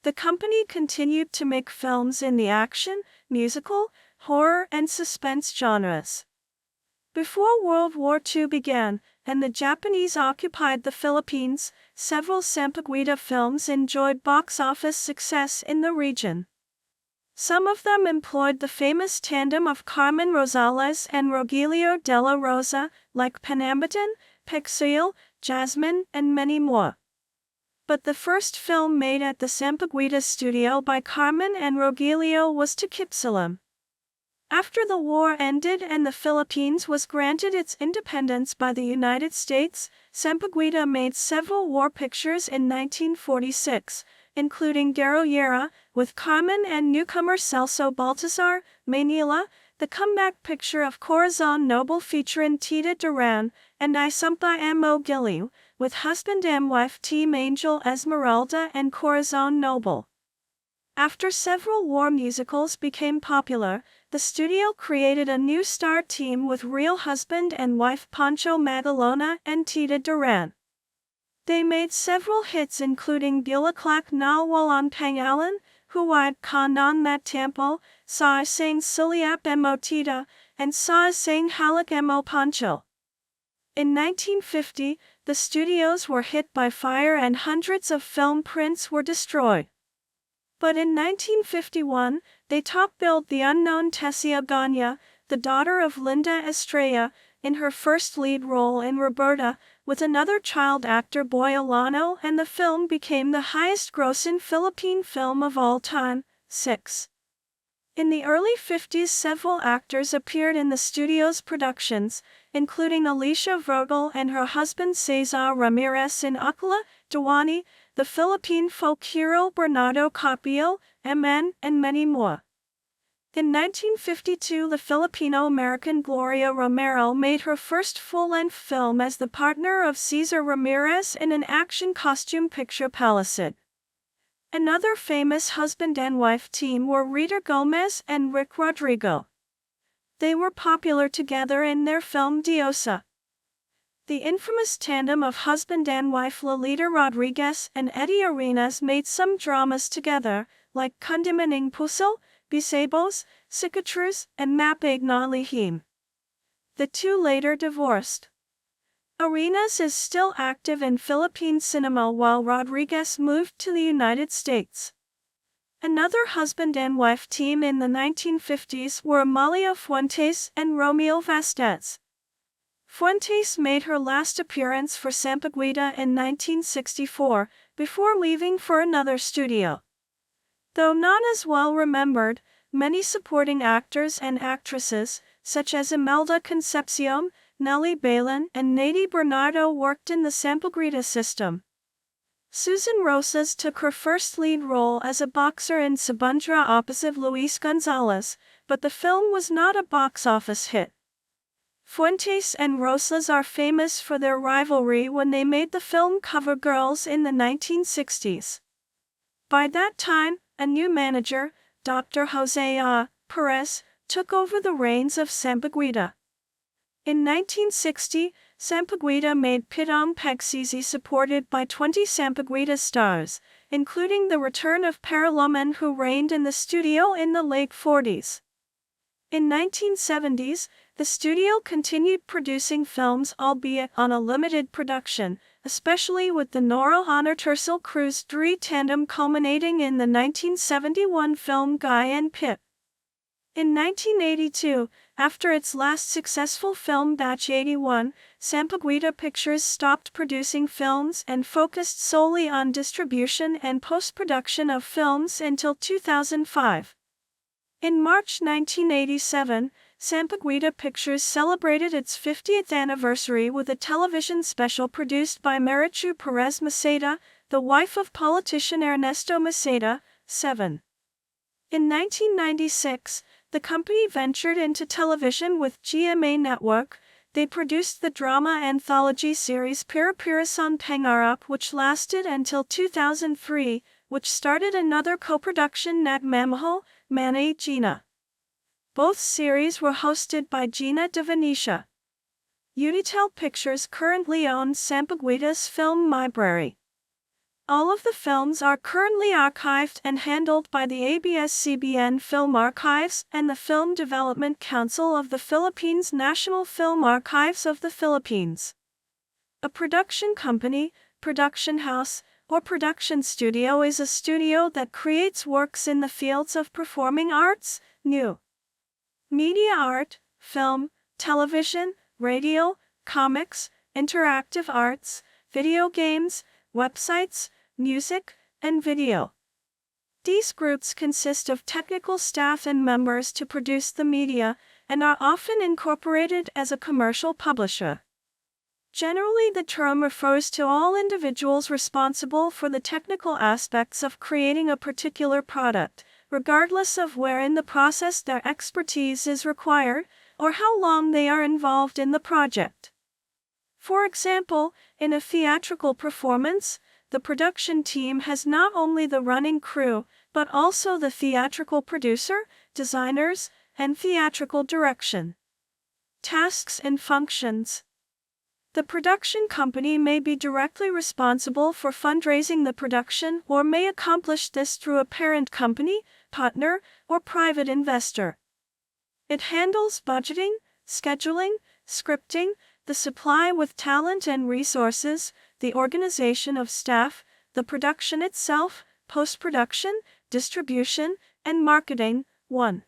The company continued to make films in the action, musical, horror and suspense genres. Before World War II began, and the Japanese occupied the Philippines, several Sampaguita films enjoyed box office success in the region. Some of them employed the famous tandem of Carmen Rosales and Rogelio Della Rosa, like Panambitan, Pexil, Jasmine, and many more. But the first film made at the Sampaguita studio by Carmen and Rogelio was Takipsilim. After the war ended and the Philippines was granted its independence by the United States, Sampaguita made several war pictures in 1946, including Guerrillera, with Carmen and newcomer Celso Baltazar, Manila, the comeback picture of Corazon Noble featuring Tita Duran, and Isumpa Mo Giliw, with husband and wife Team Angel Esmeralda and Corazon Noble. After several war musicals became popular, the studio created a new star team with real husband and wife Pancho Magalona and Tita Duran. They made several hits including Bulaklak na Walang Pangalan, Huwad Ka ng Magtampo, Sa Isang Suliap Mo Tita, and Sa Isang Halik Mo Pancho. In 1950, the studios were hit by fire and hundreds of film prints were destroyed. But in 1951, they top-billed the unknown Tessia Ganya, the daughter of Linda Estrella, in her first lead role in Roberta, with another child actor Boy Alano, and the film became the highest-grossing Philippine film of all time, 6. In the early 50s, several actors appeared in the studio's productions, including Alicia Virgil and her husband Cesar Ramirez in Akla, Dewani, the Philippine folk hero Bernardo Capio, MN, and many more. In 1952, the Filipino-American Gloria Romero made her first full-length film as the partner of Cesar Ramirez in an action costume picture Palisade. Another famous husband and wife team were Rita Gomez and Rick Rodrigo. They were popular together in their film Diosa. The infamous tandem of husband and wife Lolita Rodriguez and Eddie Arenas made some dramas together, like Kundimaning Puso, Bisabos, Cicatruz, and Mapag na Lihim. The two later divorced. Arenas is still active in Philippine cinema while Rodriguez moved to the United States. Another husband and wife team in the 1950s were Amalia Fuentes and Romeo Vastez. Fuentes made her last appearance for Sampaguita in 1964, before leaving for another studio. Though not as well remembered, many supporting actors and actresses, such as Imelda Concepcion, Nellie Balin, and Nady Bernardo worked in the Sampaguita system. Susan Rosas took her first lead role as a boxer in Sabundra opposite Luis Gonzalez, but the film was not a box office hit. Fuentes and Rosas are famous for their rivalry when they made the film Cover Girls in the 1960s. By that time, a new manager, Dr. Jose A. Perez, took over the reins of Sampaguita. In 1960, Sampaguita made Pitong Pagsisi supported by 20 Sampaguita stars, including the return of Paraluman who reigned in the studio in the late 40s. In 1970s, the studio continued producing films albeit on a limited production, especially with the Nora Honor Tercel Cruz Dri tandem culminating in the 1971 film Guy and Pip. In 1982, after its last successful film Batch 81, Sampaguita Pictures stopped producing films and focused solely on distribution and post-production of films until 2005. In March 1987, Sampaguita Pictures celebrated its 50th anniversary with a television special produced by Marichu Perez Maceda, the wife of politician Ernesto Maceda, 7. In 1996, the company ventured into television with GMA Network. They produced the drama anthology series Pira-Pirasan Pangarap, which lasted until 2003, which started another co-production Nagmamahal, Manay Gina. Both series were hosted by Gina De Venetia. Unitel Pictures currently owns Sampaguita's film library. All of the films are currently archived and handled by the ABS-CBN Film Archives and the Film Development Council of the Philippines National Film Archives of the Philippines. A production company, production house, or production studio is a studio that creates works in the fields of performing arts, new media art, film, television, radio, comics, interactive arts, video games, websites, music, and video. These groups consist of technical staff and members to produce the media, and are often incorporated as a commercial publisher. Generally, the term refers to all individuals responsible for the technical aspects of creating a particular product, regardless of where in the process their expertise is required, or how long they are involved in the project. For example, in a theatrical performance, the production team has not only the running crew, but also the theatrical producer, designers, and theatrical direction. Tasks and functions. The production company may be directly responsible for fundraising the production or may accomplish this through a parent company, partner, or private investor. It handles budgeting, scheduling, scripting, the supply with talent and resources, the organization of staff, the production itself, post-production, distribution, and marketing. 1.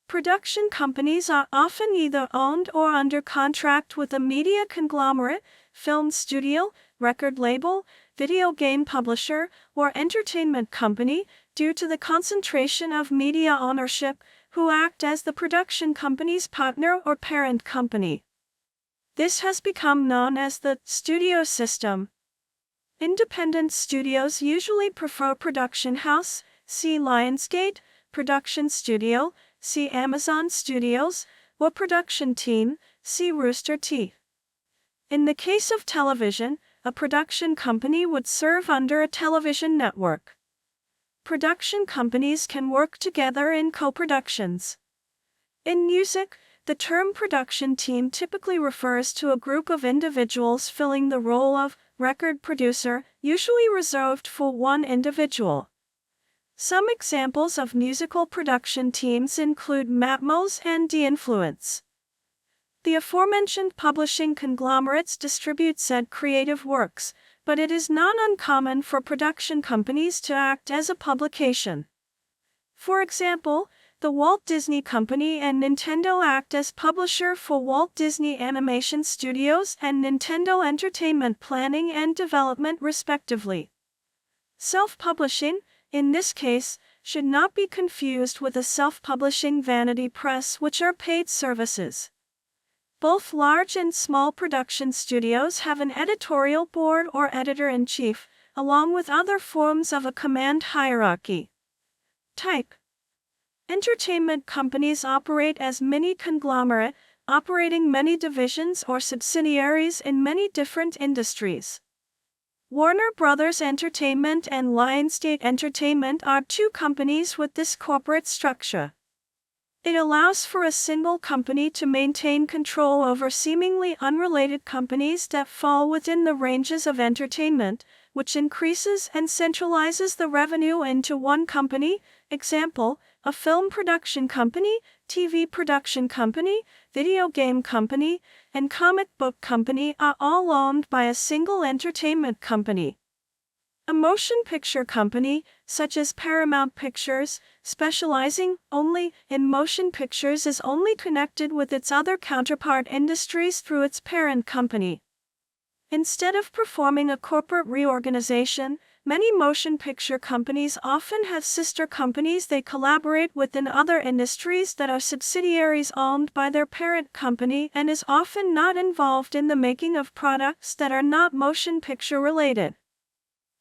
Production companies are often either owned or under contract with a media conglomerate, film studio, record label, video game publisher, or entertainment company, due to the concentration of media ownership, who act as the production company's partner or parent company. This has become known as the studio system. Independent studios usually prefer production house, see Lionsgate, production studio, see Amazon Studios, or production team, see Rooster Teeth. In the case of television, a production company would serve under a television network. Production companies can work together in co-productions. In music, the term production team typically refers to a group of individuals filling the role of record producer, usually reserved for one individual. Some examples of musical production teams include Matmos and D-Influence. The aforementioned publishing conglomerates distribute said creative works, but it is not uncommon for production companies to act as a publication. For example, the Walt Disney Company and Nintendo act as publisher for Walt Disney Animation Studios and Nintendo Entertainment Planning and Development respectively. Self-publishing, in this case, should not be confused with a self-publishing vanity press, which are paid services. Both large and small production studios have an editorial board or editor-in-chief, along with other forms of a command hierarchy. Type. Entertainment companies operate as mini conglomerate, operating many divisions or subsidiaries in many different industries. Warner Brothers Entertainment and Lionsgate Entertainment are two companies with this corporate structure. It allows for a single company to maintain control over seemingly unrelated companies that fall within the ranges of entertainment, which increases and centralizes the revenue into one company. Example, a film production company, TV production company, video game company, and comic book company are all owned by a single entertainment company. A motion picture company, such as Paramount Pictures, specializing only in motion pictures, is only connected with its other counterpart industries through its parent company. Instead of performing a corporate reorganization, many motion picture companies often have sister companies they collaborate with in other industries that are subsidiaries owned by their parent company and is often not involved in the making of products that are not motion picture related.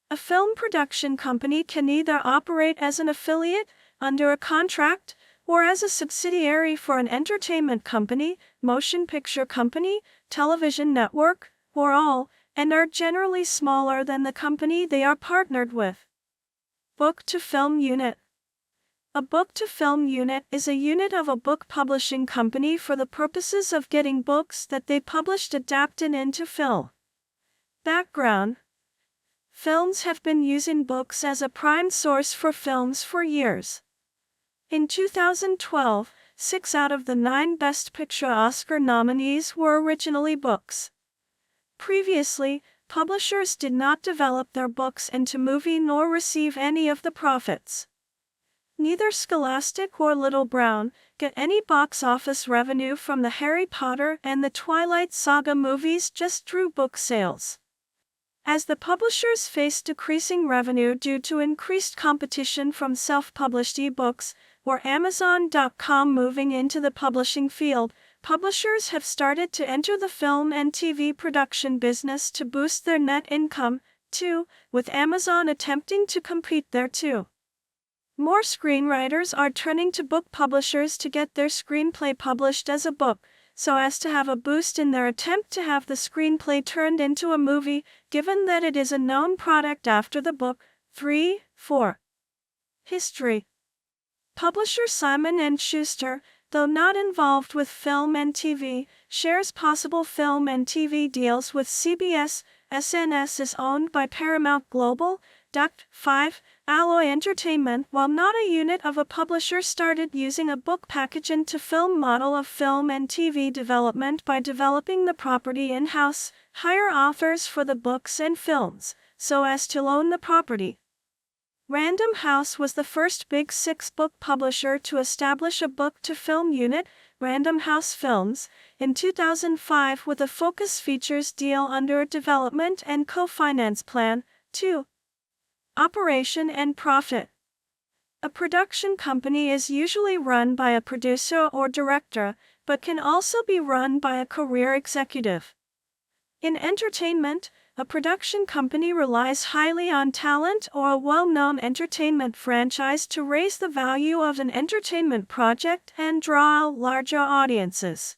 A film production company can either operate as an affiliate, under a contract, or as a subsidiary for an entertainment company, motion picture company, television network, or all, and are generally smaller than the company they are partnered with. Book-to-film unit. A book-to-film unit is a unit of a book publishing company for the purposes of getting books that they published adapted into film. Background. Films have been using books as a prime source for films for years. In 2012, 6 out of the 9 Best Picture Oscar nominees were originally books. Previously, publishers did not develop their books into movie nor receive any of the profits. Neither Scholastic or Little Brown get any box office revenue from the Harry Potter and the Twilight Saga movies, just through book sales. As the publishers face decreasing revenue due to increased competition from self-published ebooks, or Amazon.com moving into the publishing field, publishers have started to enter the film and TV production business to boost their net income, too, with Amazon attempting to compete there too. More screenwriters are turning to book publishers to get their screenplay published as a book, so as to have a boost in their attempt to have the screenplay turned into a movie, given that it is a known product after the book. 3-4. History. Publisher Simon & Schuster, though not involved with film and TV, shares possible film and TV deals with CBS. SNS is owned by Paramount Global. 5. Alloy Entertainment, while not a unit of a publisher, started using a book package-into-film model of film and TV development by developing the property in-house, hire authors for the books and films, so as to own the property. Random House was the first Big Six book publisher to establish a book-to-film unit, Random House Films, in 2005 with a Focus Features deal under a development and co-finance plan. 2. Operation and profit. A production company is usually run by a producer or director, but can also be run by a career executive. In entertainment, a production company relies highly on talent or a well-known entertainment franchise to raise the value of an entertainment project and draw out larger audiences.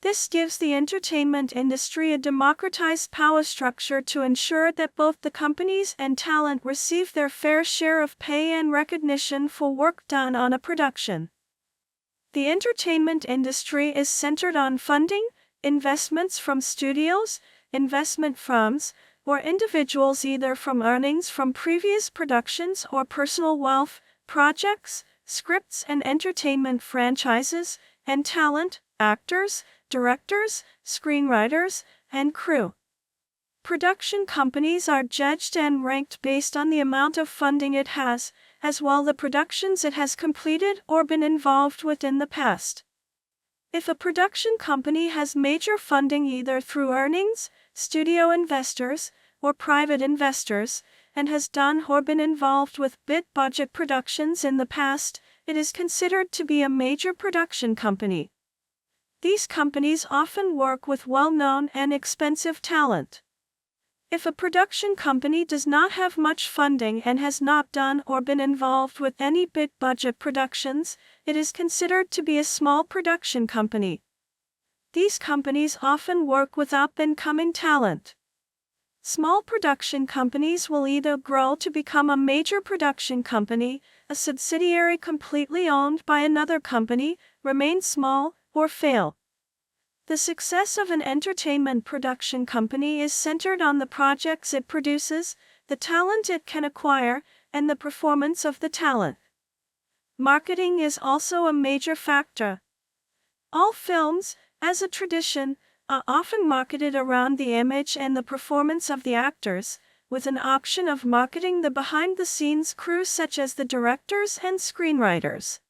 This gives the entertainment industry a democratized power structure to ensure that both the companies and talent receive their fair share of pay and recognition for work done on a production. The entertainment industry is centered on funding, investments from studios, investment firms, or individuals, either from earnings from previous productions or personal wealth, projects, scripts and entertainment franchises, and talent, actors, directors, screenwriters, and crew. Production companies are judged and ranked based on the amount of funding it has, as well as the productions it has completed or been involved with in the past. If a production company has major funding either through earnings, studio investors, or private investors, and has done or been involved with big-budget productions in the past, it is considered to be a major production company. These companies often work with well-known and expensive talent. If a production company does not have much funding and has not done or been involved with any big-budget productions, it is considered to be a small production company. These companies often work with up-and-coming talent. Small production companies will either grow to become a major production company, a subsidiary completely owned by another company, remain small, or fail. The success of an entertainment production company is centered on the projects it produces, the talent it can acquire, and the performance of the talent. Marketing is also a major factor. All films, as a tradition, are often marketed around the image and the performance of the actors, with an option of marketing the behind-the-scenes crew such as the directors and screenwriters.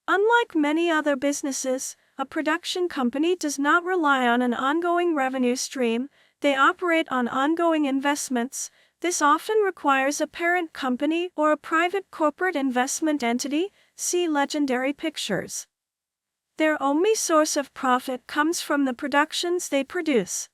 Unlike many other businesses, a production company does not rely on an ongoing revenue stream, they operate on ongoing investments. This often requires a parent company or a private corporate investment entity, see Legendary Pictures. Their only source of profit comes from the productions they produce.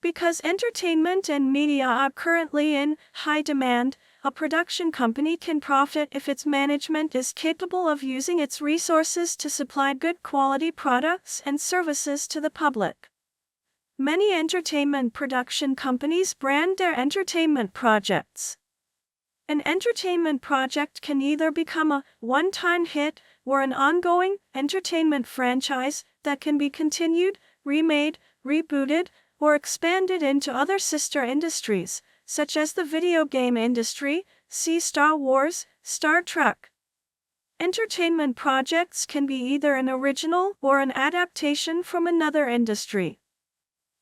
Because entertainment and media are currently in high demand, a production company can profit if its management is capable of using its resources to supply good quality products and services to the public. Many entertainment production companies brand their entertainment projects. An entertainment project can either become a one-time hit or an ongoing entertainment franchise that can be continued, remade, rebooted, or expanded into other sister industries, such as the video game industry, see Star Wars, Star Trek. Entertainment projects can be either an original or an adaptation from another industry.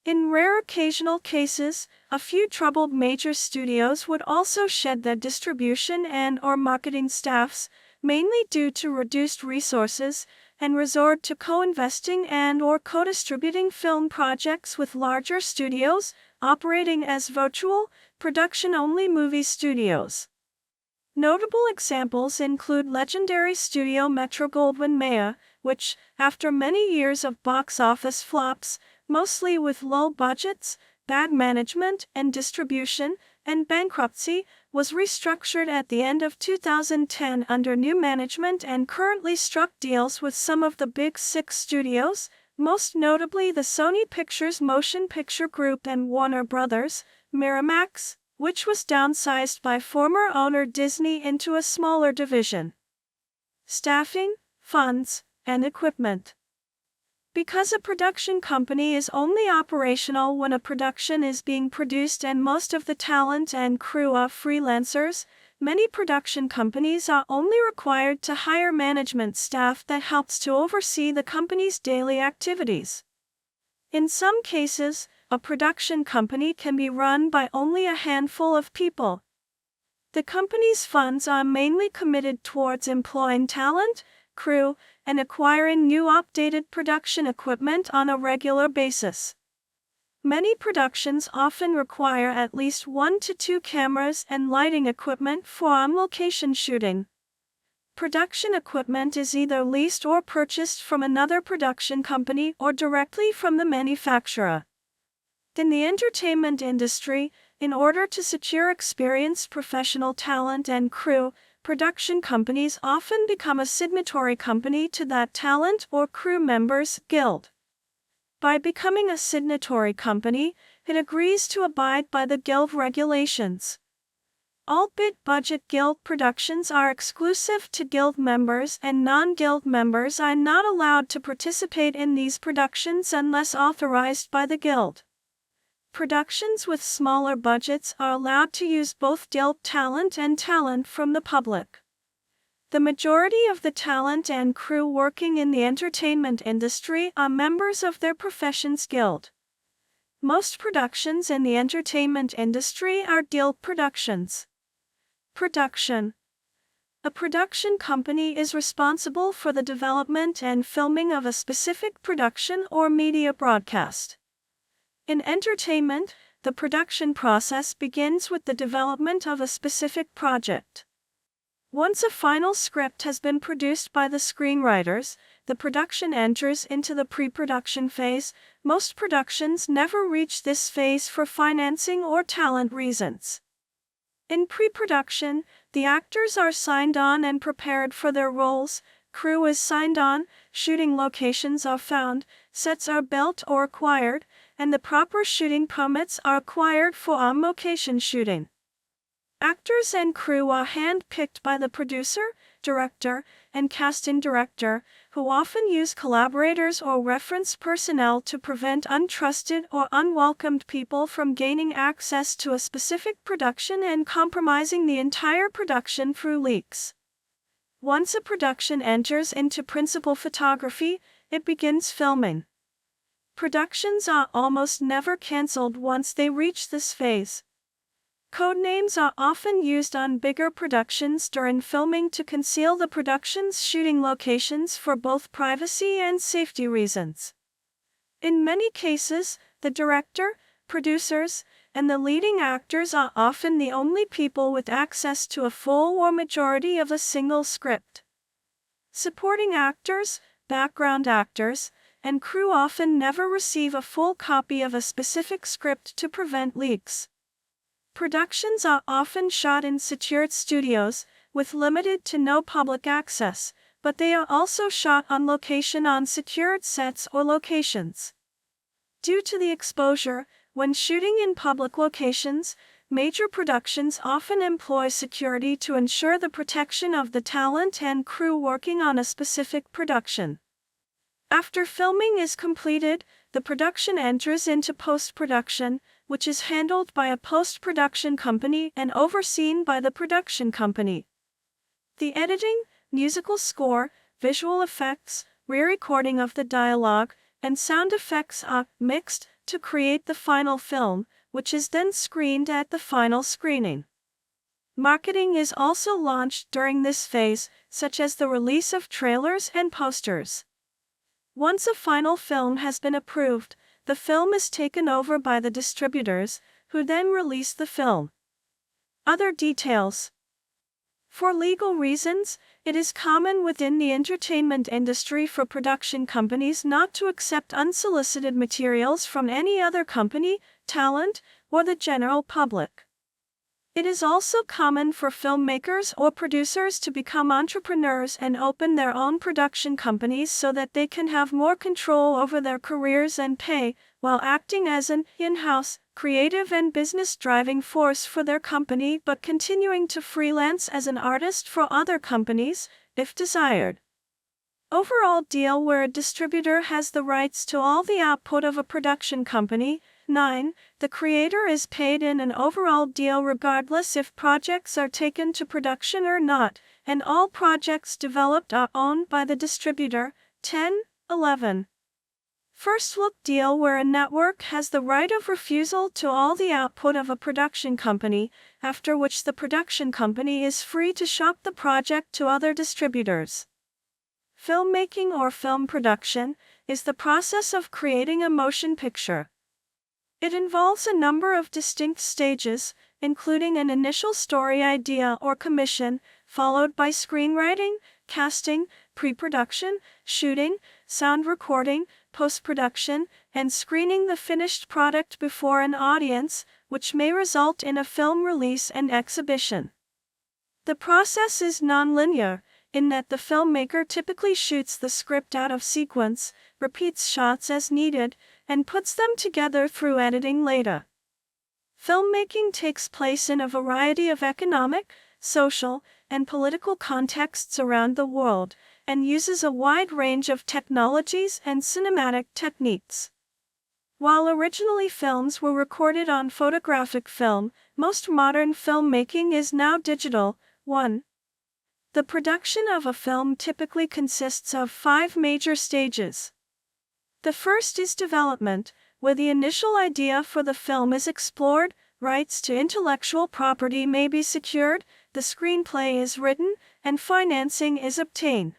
In rare occasional cases, a few troubled major studios would also shed their distribution and/or marketing staffs, mainly due to reduced resources, and resort to co-investing and/or co-distributing film projects with larger studios, operating as virtual, production-only movie studios. Notable examples include legendary studio Metro-Goldwyn-Mayer, which, after many years of box office flops, mostly with low budgets, bad management and distribution, and bankruptcy, was restructured at the end of 2010 under new management and currently struck deals with some of the Big Six studios, most notably the Sony Pictures Motion Picture Group and Warner Bros. Miramax, which was downsized by former owner Disney into a smaller division. Staffing, funds, and equipment. Because a production company is only operational when a production is being produced and most of the talent and crew are freelancers, many production companies are only required to hire management staff that helps to oversee the company's daily activities. In some cases, a production company can be run by only a handful of people. The company's funds are mainly committed towards employing talent, crew, and acquiring new updated production equipment on a regular basis. Many productions often require at least 1 to 2 cameras and lighting equipment for on-location shooting. Production equipment is either leased or purchased from another production company or directly from the manufacturer. In the entertainment industry, in order to secure experienced professional talent and crew, production companies often become a signatory company to that talent or crew members' guild. By becoming a signatory company, it agrees to abide by the guild regulations. All big-budget guild productions are exclusive to guild members, and non-guild members are not allowed to participate in these productions unless authorized by the guild. Productions with smaller budgets are allowed to use both guild talent and talent from the public. The majority of the talent and crew working in the entertainment industry are members of their profession's guild. Most productions in the entertainment industry are guild productions. Production. A production company is responsible for the development and filming of a specific production or media broadcast. In entertainment, the production process begins with the development of a specific project. Once a final script has been produced by the screenwriters, the production enters into the pre-production phase. Most productions never reach this phase for financing or talent reasons. In pre-production, the actors are signed on and prepared for their roles, crew is signed on, shooting locations are found, sets are built or acquired, and the proper shooting permits are acquired for on-location shooting. Actors and crew are hand-picked by the producer, director, and casting director, who often use collaborators or reference personnel to prevent untrusted or unwelcomed people from gaining access to a specific production and compromising the entire production through leaks. Once a production enters into principal photography, it begins filming. Productions are almost never cancelled once they reach this phase. Codenames are often used on bigger productions during filming to conceal the production's shooting locations for both privacy and safety reasons. In many cases, the director, producers, and the leading actors are often the only people with access to a full or majority of a single script. Supporting actors, background actors, and crew often never receive a full copy of a specific script to prevent leaks. Productions are often shot in secured studios, with limited to no public access, but they are also shot on location on secured sets or locations. Due to the exposure, when shooting in public locations, major productions often employ security to ensure the protection of the talent and crew working on a specific production. After filming is completed, the production enters into post-production, which is handled by a post-production company and overseen by the production company. The editing, musical score, visual effects, re-recording of the dialogue, and sound effects are mixed to create the final film, which is then screened at the final screening. Marketing is also launched during this phase, such as the release of trailers and posters. Once a final film has been approved, the film is taken over by the distributors, who then release the film. Other details. For legal reasons, it is common within the entertainment industry for production companies not to accept unsolicited materials from any other company, talent, or the general public. It is also common for filmmakers or producers to become entrepreneurs and open their own production companies so that they can have more control over their careers and pay, while acting as an in-house, creative and business driving force for their company but continuing to freelance as an artist for other companies, if desired. Overall deal where a distributor has the rights to all the output of a production company. 9. The creator is paid in an overall deal regardless if projects are taken to production or not, and all projects developed are owned by the distributor. 10. 11. First look deal where a network has the right of refusal to all the output of a production company, after which the production company is free to shop the project to other distributors. Filmmaking or film production is the process of creating a motion picture. It involves a number of distinct stages, including an initial story idea or commission, followed by screenwriting, casting, pre-production, shooting, sound recording, post-production, and screening the finished product before an audience, which may result in a film release and exhibition. The process is non-linear, in that the filmmaker typically shoots the script out of sequence, repeats shots as needed, and puts them together through editing later. Filmmaking takes place in a variety of economic, social, and political contexts around the world, and uses a wide range of technologies and cinematic techniques. While originally films were recorded on photographic film, most modern filmmaking is now digital. 1. The production of a film typically consists of 5 major stages. The first is development, where the initial idea for the film is explored, rights to intellectual property may be secured, the screenplay is written, and financing is obtained.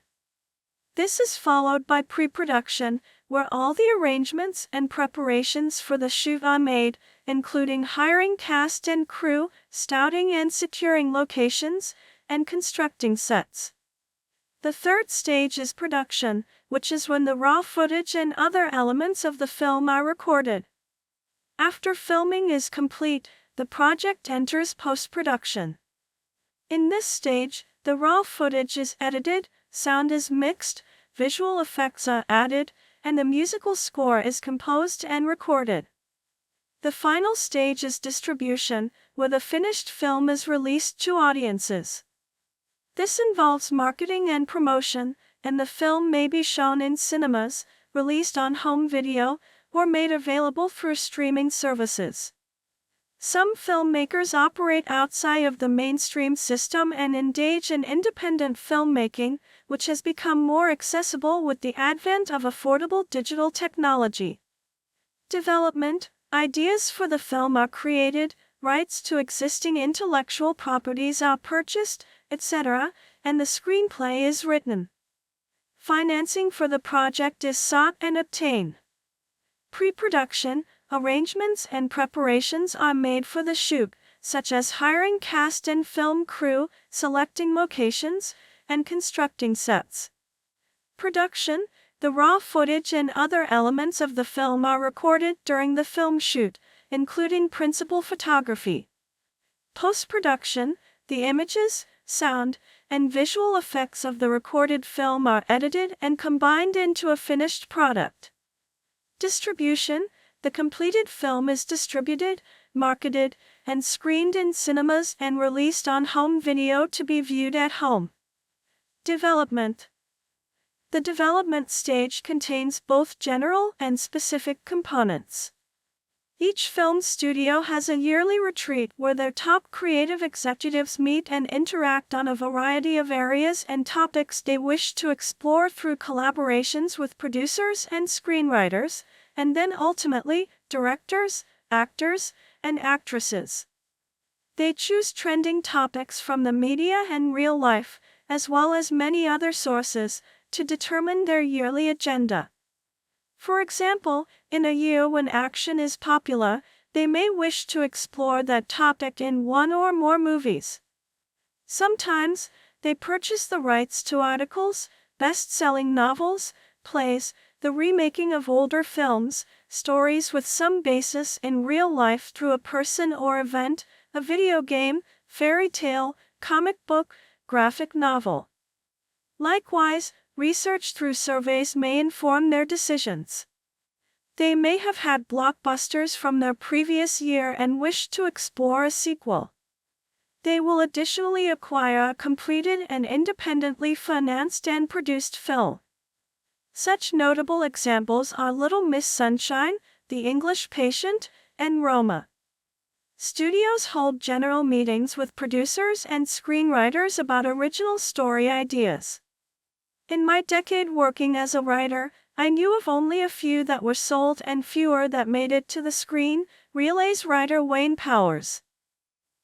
This is followed by pre-production, where all the arrangements and preparations for the shoot are made, including hiring cast and crew, scouting and securing locations, and constructing sets. The third stage is production, which is when the raw footage and other elements of the film are recorded. After filming is complete, the project enters post-production. In this stage, the raw footage is edited, sound is mixed, visual effects are added, and the musical score is composed and recorded. The final stage is distribution, where the finished film is released to audiences. This involves marketing and promotion, and the film may be shown in cinemas, released on home video, or made available through streaming services. Some filmmakers operate outside of the mainstream system and engage in independent filmmaking, which has become more accessible with the advent of affordable digital technology. Development: ideas for the film are created, rights to existing intellectual properties are purchased, etc., and the screenplay is written. Financing for the project is sought and obtained. Pre-production: arrangements and preparations are made for the shoot, such as hiring cast and film crew, selecting locations, and constructing sets. Production: the raw footage and other elements of the film are recorded during the film shoot, including principal photography. Post-production: the images, sound, and visual effects of the recorded film are edited and combined into a finished product. Distribution: the completed film is distributed, marketed, and screened in cinemas and released on home video to be viewed at home. Development: the development stage contains both general and specific components. Each film studio has a yearly retreat where their top creative executives meet and interact on a variety of areas and topics they wish to explore through collaborations with producers and screenwriters, and then ultimately, directors, actors, and actresses. They choose trending topics from the media and real life, as well as many other sources, to determine their yearly agenda. For example, in a year when action is popular, they may wish to explore that topic in one or more movies. Sometimes, they purchase the rights to articles, best-selling novels, plays, the remaking of older films, stories with some basis in real life through a person or event, a video game, fairy tale, comic book, graphic novel. Likewise, research through surveys may inform their decisions. They may have had blockbusters from their previous year and wish to explore a sequel. They will additionally acquire a completed and independently financed and produced film. Such notable examples are Little Miss Sunshine, The English Patient, and Roma. Studios hold general meetings with producers and screenwriters about original story ideas. In my decade working as a writer, I knew of only a few that were sold and fewer that made it to the screen, relays writer Wayne Powers.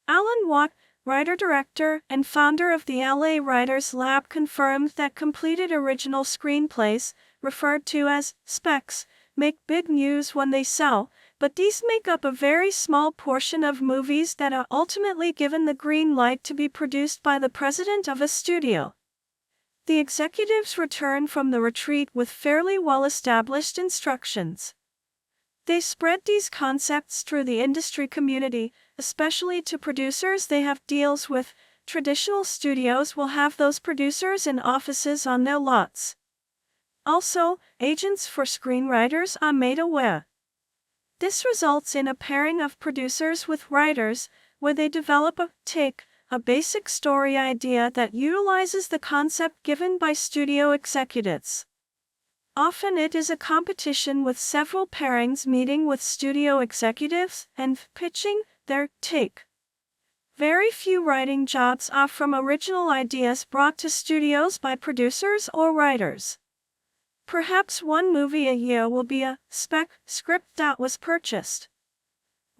Alan Watt, writer-director and founder of the LA Writers Lab, confirmed that completed original screenplays, referred to as specs, make big news when they sell, but these make up a very small portion of movies that are ultimately given the green light to be produced by the president of a studio. The executives return from the retreat with fairly well-established instructions. They spread these concepts through the industry community, especially to producers they have deals with. Traditional studios will have those producers in offices on their lots. Also, agents for screenwriters are made aware. This results in a pairing of producers with writers, where they develop a basic story idea that utilizes the concept given by studio executives. Often it is a competition with several pairings meeting with studio executives and pitching their take. Very few writing jobs are from original ideas brought to studios by producers or writers. Perhaps one movie a year will be a spec script that was purchased.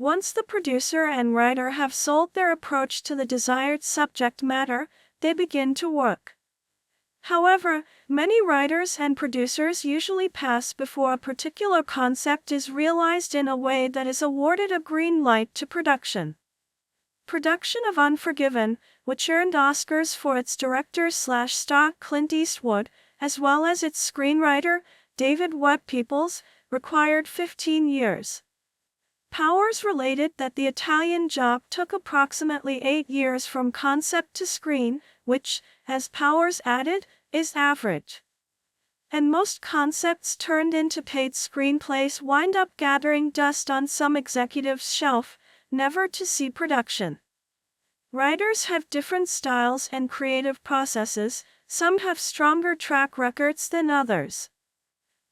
Once the producer and writer have sold their approach to the desired subject matter, they begin to work. However, many writers and producers usually pass before a particular concept is realized in a way that is awarded a green light to production. Production of Unforgiven, which earned Oscars for its director/star Clint Eastwood, as well as its screenwriter, David Webb Peoples, required 15 years. Powers related that the Italian job took approximately 8 years from concept to screen, which, as Powers added, is average. And most concepts turned into paid screenplays wind up gathering dust on some executive's shelf, never to see production. Writers have different styles and creative processes, some have stronger track records than others.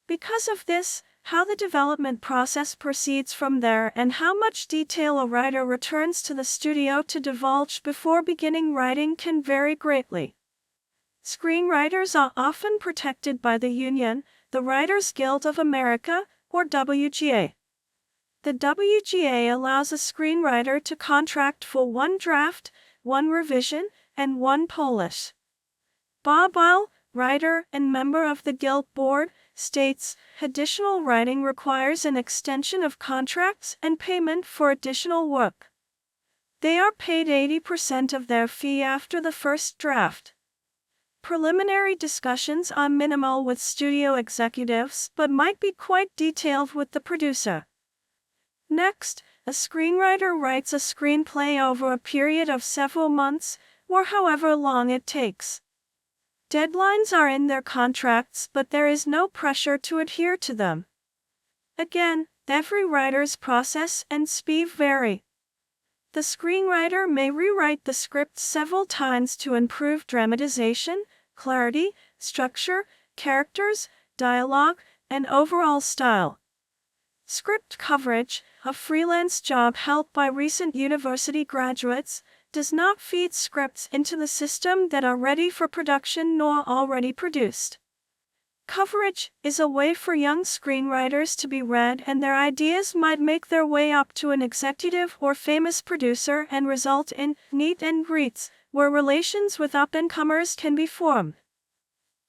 Because of this, how the development process proceeds from there and how much detail a writer returns to the studio to divulge before beginning writing can vary greatly. Screenwriters are often protected by the union, the Writers Guild of America, or WGA. The WGA allows a screenwriter to contract for one draft, one revision, and one polish. Bob Isle, writer and member of the Guild board, states, additional writing requires an extension of contracts and payment for additional work. They are paid 80% of their fee after the first draft. Preliminary discussions are minimal with studio executives but might be quite detailed with the producer. Next, a screenwriter writes a screenplay over a period of several months, or however long it takes. Deadlines are in their contracts, but there is no pressure to adhere to them. Again, every writer's process and speed vary. The screenwriter may rewrite the script several times to improve dramatization, clarity, structure, characters, dialogue, and overall style. Script coverage, a freelance job held by recent university graduates, does not feed scripts into the system that are ready for production nor already produced. Coverage is a way for young screenwriters to be read, and their ideas might make their way up to an executive or famous producer and result in meet and greets, where relations with up-and-comers can be formed.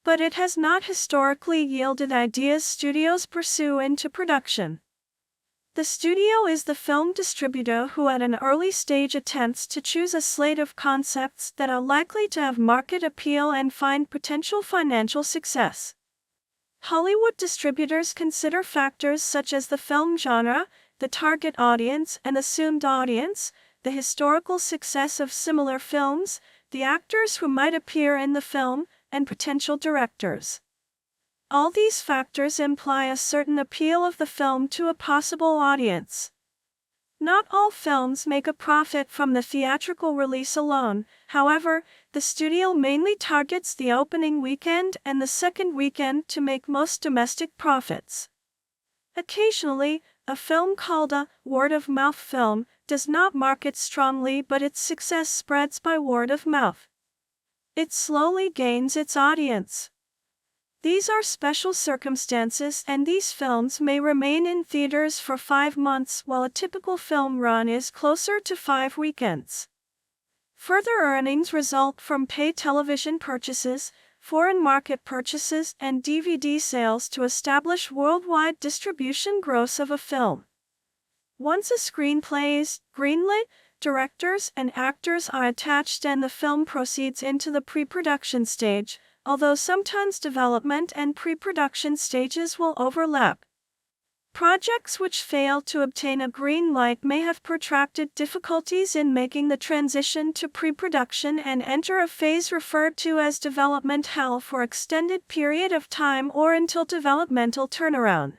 but it has not historically yielded ideas studios pursue into production. The studio is the film distributor who at an early stage attempts to choose a slate of concepts that are likely to have market appeal and find potential financial success. Hollywood distributors consider factors such as the film genre, the target audience and assumed audience, the historical success of similar films, the actors who might appear in the film, and potential directors. All these factors imply a certain appeal of the film to a possible audience. Not all films make a profit from the theatrical release alone, however, the studio mainly targets the opening weekend and the second weekend to make most domestic profits. Occasionally, a film called a word-of-mouth film does not market strongly, but its success spreads by word of mouth. It slowly gains its audience. These are special circumstances, and these films may remain in theaters for 5 months while a typical film run is closer to 5 weekends. Further earnings result from pay television purchases, foreign market purchases, and DVD sales to establish worldwide distribution gross of a film. Once a screenplay is greenlit, directors and actors are attached and the film proceeds into the pre-production stage, although sometimes development and pre-production stages will overlap. Projects which fail to obtain a green light may have protracted difficulties in making the transition to pre-production and enter a phase referred to as development hell for extended period of time or until developmental turnaround.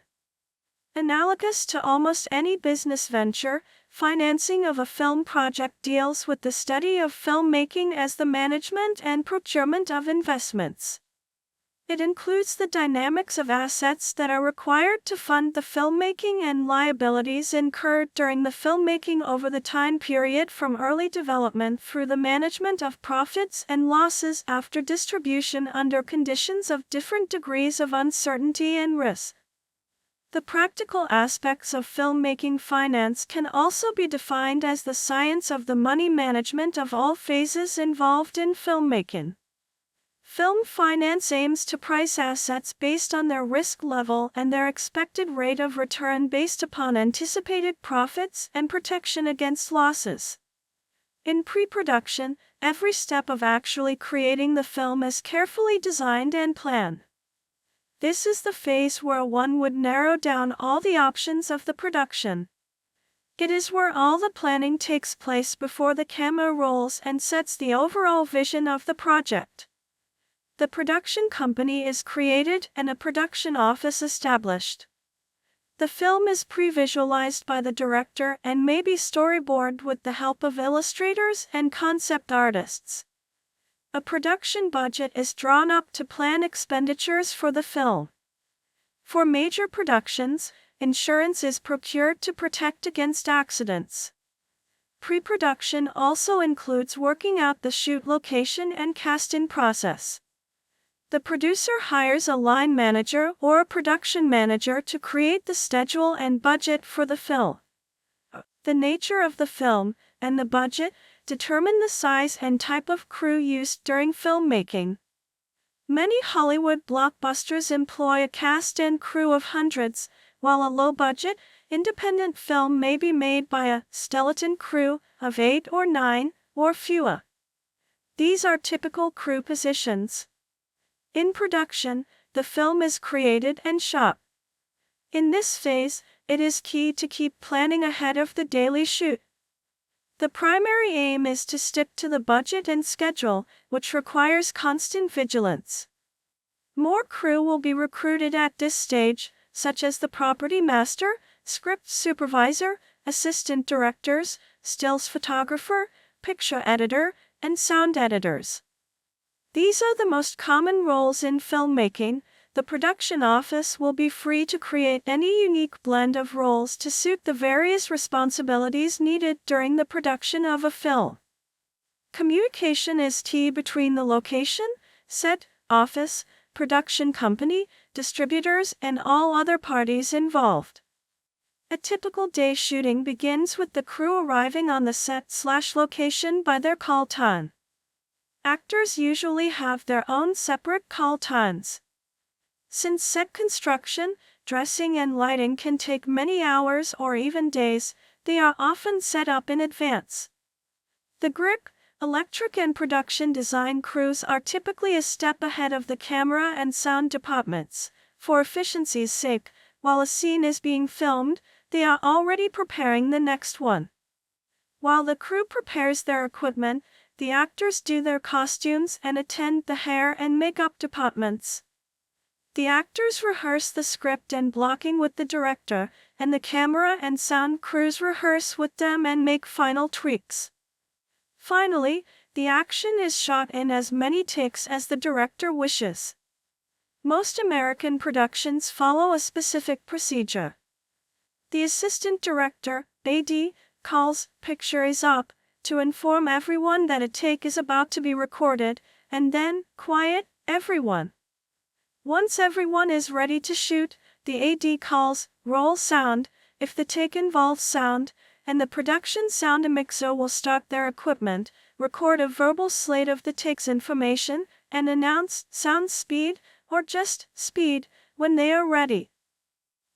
Analogous to almost any business venture, financing of a film project deals with the study of filmmaking as the management and procurement of investments. It includes the dynamics of assets that are required to fund the filmmaking and liabilities incurred during the filmmaking over the time period from early development through the management of profits and losses after distribution under conditions of different degrees of uncertainty and risk. The practical aspects of filmmaking finance can also be defined as the science of the money management of all phases involved in filmmaking. Film finance aims to price assets based on their risk level and their expected rate of return based upon anticipated profits and protection against losses. In pre-production, every step of actually creating the film is carefully designed and planned. This is the phase where one would narrow down all the options of the production. It is where all the planning takes place before the camera rolls and sets the overall vision of the project. The production company is created and a production office established. The film is pre-visualized by the director and may be storyboarded with the help of illustrators and concept artists. A production budget is drawn up to plan expenditures for the film. For major productions, insurance is procured to protect against accidents. Pre-production also includes working out the shoot location and casting process. The producer hires a line manager or a production manager to create the schedule and budget for the film. The nature of the film and the budget determine the size and type of crew used during filmmaking. Many Hollywood blockbusters employ a cast and crew of hundreds, while a low-budget, independent film may be made by a skeleton crew of 8 or 9, or fewer. These are typical crew positions. In production, the film is created and shot. In this phase, it is key to keep planning ahead of the daily shoot. The primary aim is to stick to the budget and schedule, which requires constant vigilance. More crew will be recruited at this stage, such as the property master, script supervisor, assistant directors, stills photographer, picture editor, and sound editors. These are the most common roles in filmmaking. The production office will be free to create any unique blend of roles to suit the various responsibilities needed during the production of a film. Communication is key between the location, set, office, production company, distributors, and all other parties involved. A typical day shooting begins with the crew arriving on the set/location by their call time. Actors usually have their own separate call times. Since set construction, dressing and lighting can take many hours or even days, they are often set up in advance. The GRIC, electric and production design crews are typically a step ahead of the camera and sound departments. For efficiency's sake, while a scene is being filmed, they are already preparing the next one. While the crew prepares their equipment, the actors do their costumes and attend the hair and makeup departments. The actors rehearse the script and blocking with the director, and the camera and sound crews rehearse with them and make final tweaks. Finally, the action is shot in as many takes as the director wishes. Most American productions follow a specific procedure. The assistant director, AD, calls "picture is up" to inform everyone that a take is about to be recorded, and then, "quiet, everyone." Once everyone is ready to shoot, the AD calls "roll sound" if the take involves sound, and the production sound mixer will start their equipment, record a verbal slate of the take's information, and announce sound speed, or just speed, when they are ready.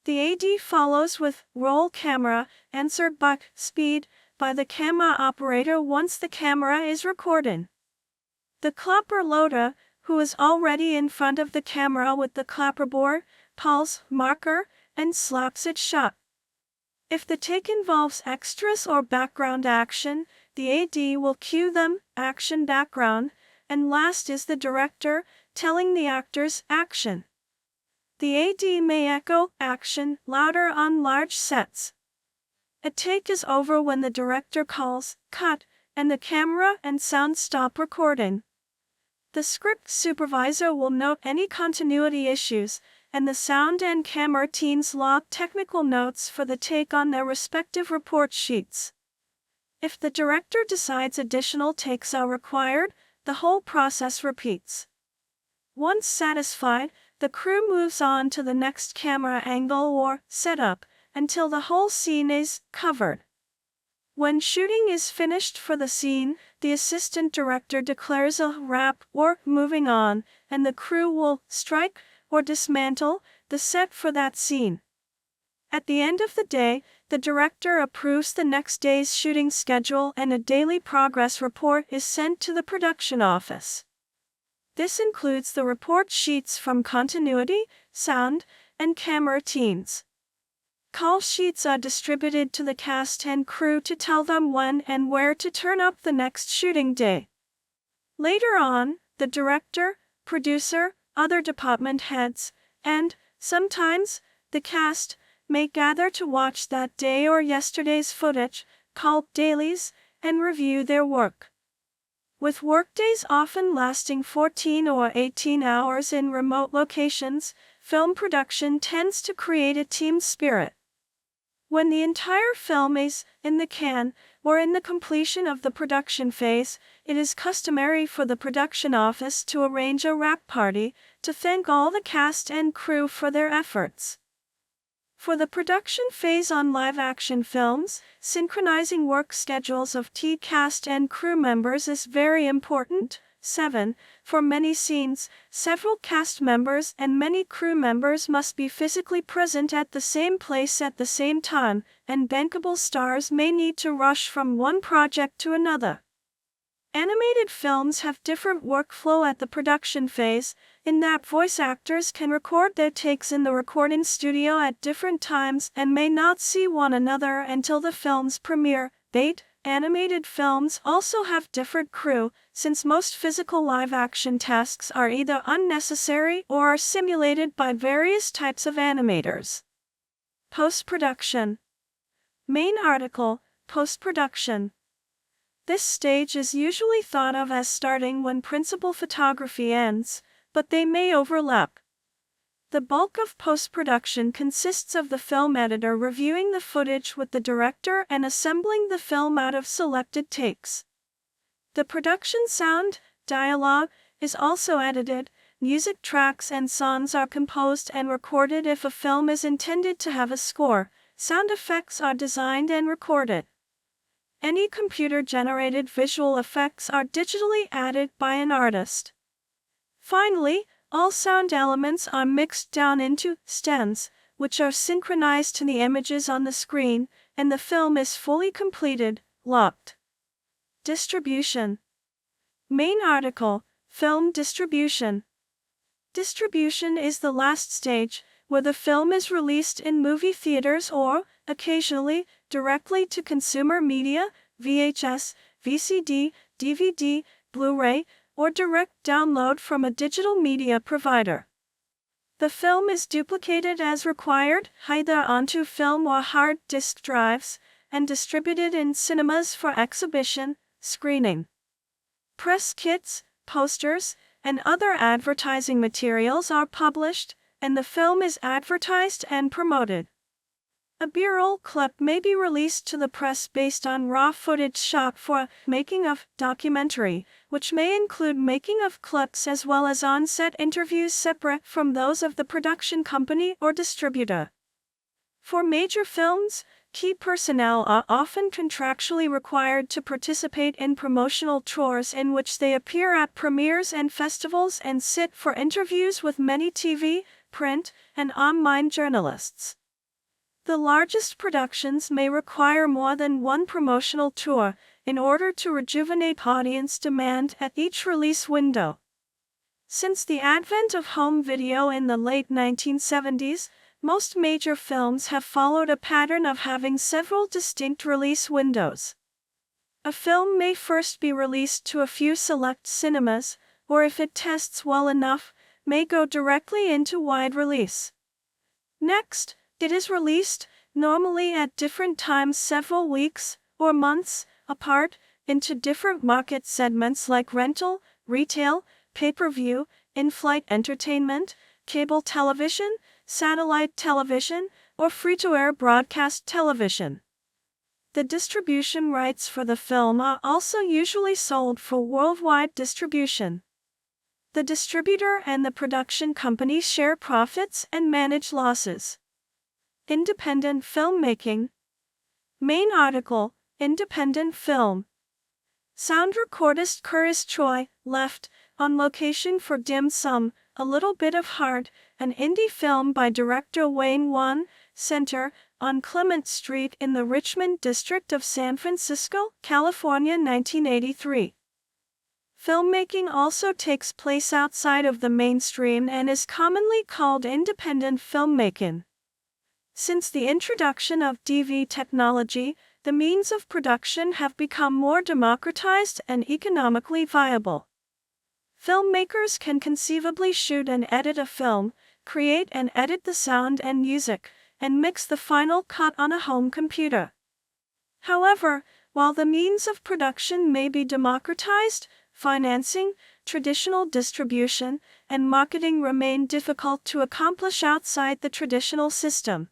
The AD follows with roll camera, answered by speed, by the camera operator once the camera is recording. The clapper loader, who is already in front of the camera with the clapperboard, pulls marker, and slaps it shut. If the take involves extras or background action, the AD will cue them, action background, and last is the director, telling the actors, action. The AD may echo action louder on large sets. A take is over when the director calls cut, and the camera and sound stop recording. The script supervisor will note any continuity issues, and the sound and camera teams log technical notes for the take on their respective report sheets. If the director decides additional takes are required, the whole process repeats. Once satisfied, the crew moves on to the next camera angle or setup until the whole scene is covered. When shooting is finished for the scene, the assistant director declares a wrap or moving on, and the crew will strike or dismantle the set for that scene. At the end of the day, the director approves the next day's shooting schedule and a daily progress report is sent to the production office. This includes the report sheets from continuity, sound, and camera teams. Call sheets are distributed to the cast and crew to tell them when and where to turn up the next shooting day. Later on, the director, producer, other department heads, and, sometimes, the cast, may gather to watch that day or yesterday's footage, called dailies, and review their work. With workdays often lasting 14 or 18 hours in remote locations, film production tends to create a team spirit. When the entire film is in the can, or in the completion of the production phase, it is customary for the production office to arrange a wrap party to thank all the cast and crew for their efforts. For the production phase on live-action films, synchronizing work schedules of cast and crew members is very important. 7. For many scenes, several cast members and many crew members must be physically present at the same place at the same time, and bankable stars may need to rush from one project to another. Animated films have different workflow at the production phase, in that voice actors can record their takes in the recording studio at different times and may not see one another until the film's premiere. 8. Animated films also have different crew, since most physical live-action tasks are either unnecessary or are simulated by various types of animators. Post-production. Main article, post-production. This stage is usually thought of as starting when principal photography ends, but they may overlap. The bulk of post-production consists of the film editor reviewing the footage with the director and assembling the film out of selected takes. The production sound, dialogue, is also edited. Music tracks and songs are composed and recorded if a film is intended to have a score. Sound effects are designed and recorded. Any computer-generated visual effects are digitally added by an artist. Finally, all sound elements are mixed down into stems, which are synchronized to the images on the screen, and the film is fully completed, locked. Distribution. Main article, Film distribution. Distribution is the last stage, where the film is released in movie theaters or, occasionally, directly to consumer media, VHS, VCD, DVD, Blu-ray, or direct download from a digital media provider. The film is duplicated as required, either onto film or hard disk drives, and distributed in cinemas for exhibition, screening. Press kits, posters, and other advertising materials are published, and the film is advertised and promoted. A B-roll clip may be released to the press based on raw footage shot for a making-of documentary, which may include making-of clips as well as on-set interviews separate from those of the production company or distributor. For major films, key personnel are often contractually required to participate in promotional tours in which they appear at premieres and festivals and sit for interviews with many TV, print, and online journalists. The largest productions may require more than one promotional tour in order to rejuvenate audience demand at each release window. Since the advent of home video in the late 1970s, most major films have followed a pattern of having several distinct release windows. A film may first be released to a few select cinemas, or if it tests well enough, may go directly into wide release. Next, it is released, normally at different times several weeks or months apart, into different market segments like rental, retail, pay-per-view, in-flight entertainment, cable television, satellite television, or free-to-air broadcast television. The distribution rights for the film are also usually sold for worldwide distribution. The distributor and the production company share profits and manage losses. Independent filmmaking. Main article, Independent film. Sound recordist Curtis Choi left on location for Dim Sum, A Little Bit of Heart, an indie film by director Wayne Wan, Center, on Clement Street in the Richmond district of San Francisco, California, 1983. Filmmaking also takes place outside of the mainstream and is commonly called independent filmmaking. Since the introduction of DV technology, the means of production have become more democratized and economically viable. Filmmakers can conceivably shoot and edit a film, create and edit the sound and music, and mix the final cut on a home computer. However, while the means of production may be democratized, financing, traditional distribution, and marketing remain difficult to accomplish outside the traditional system.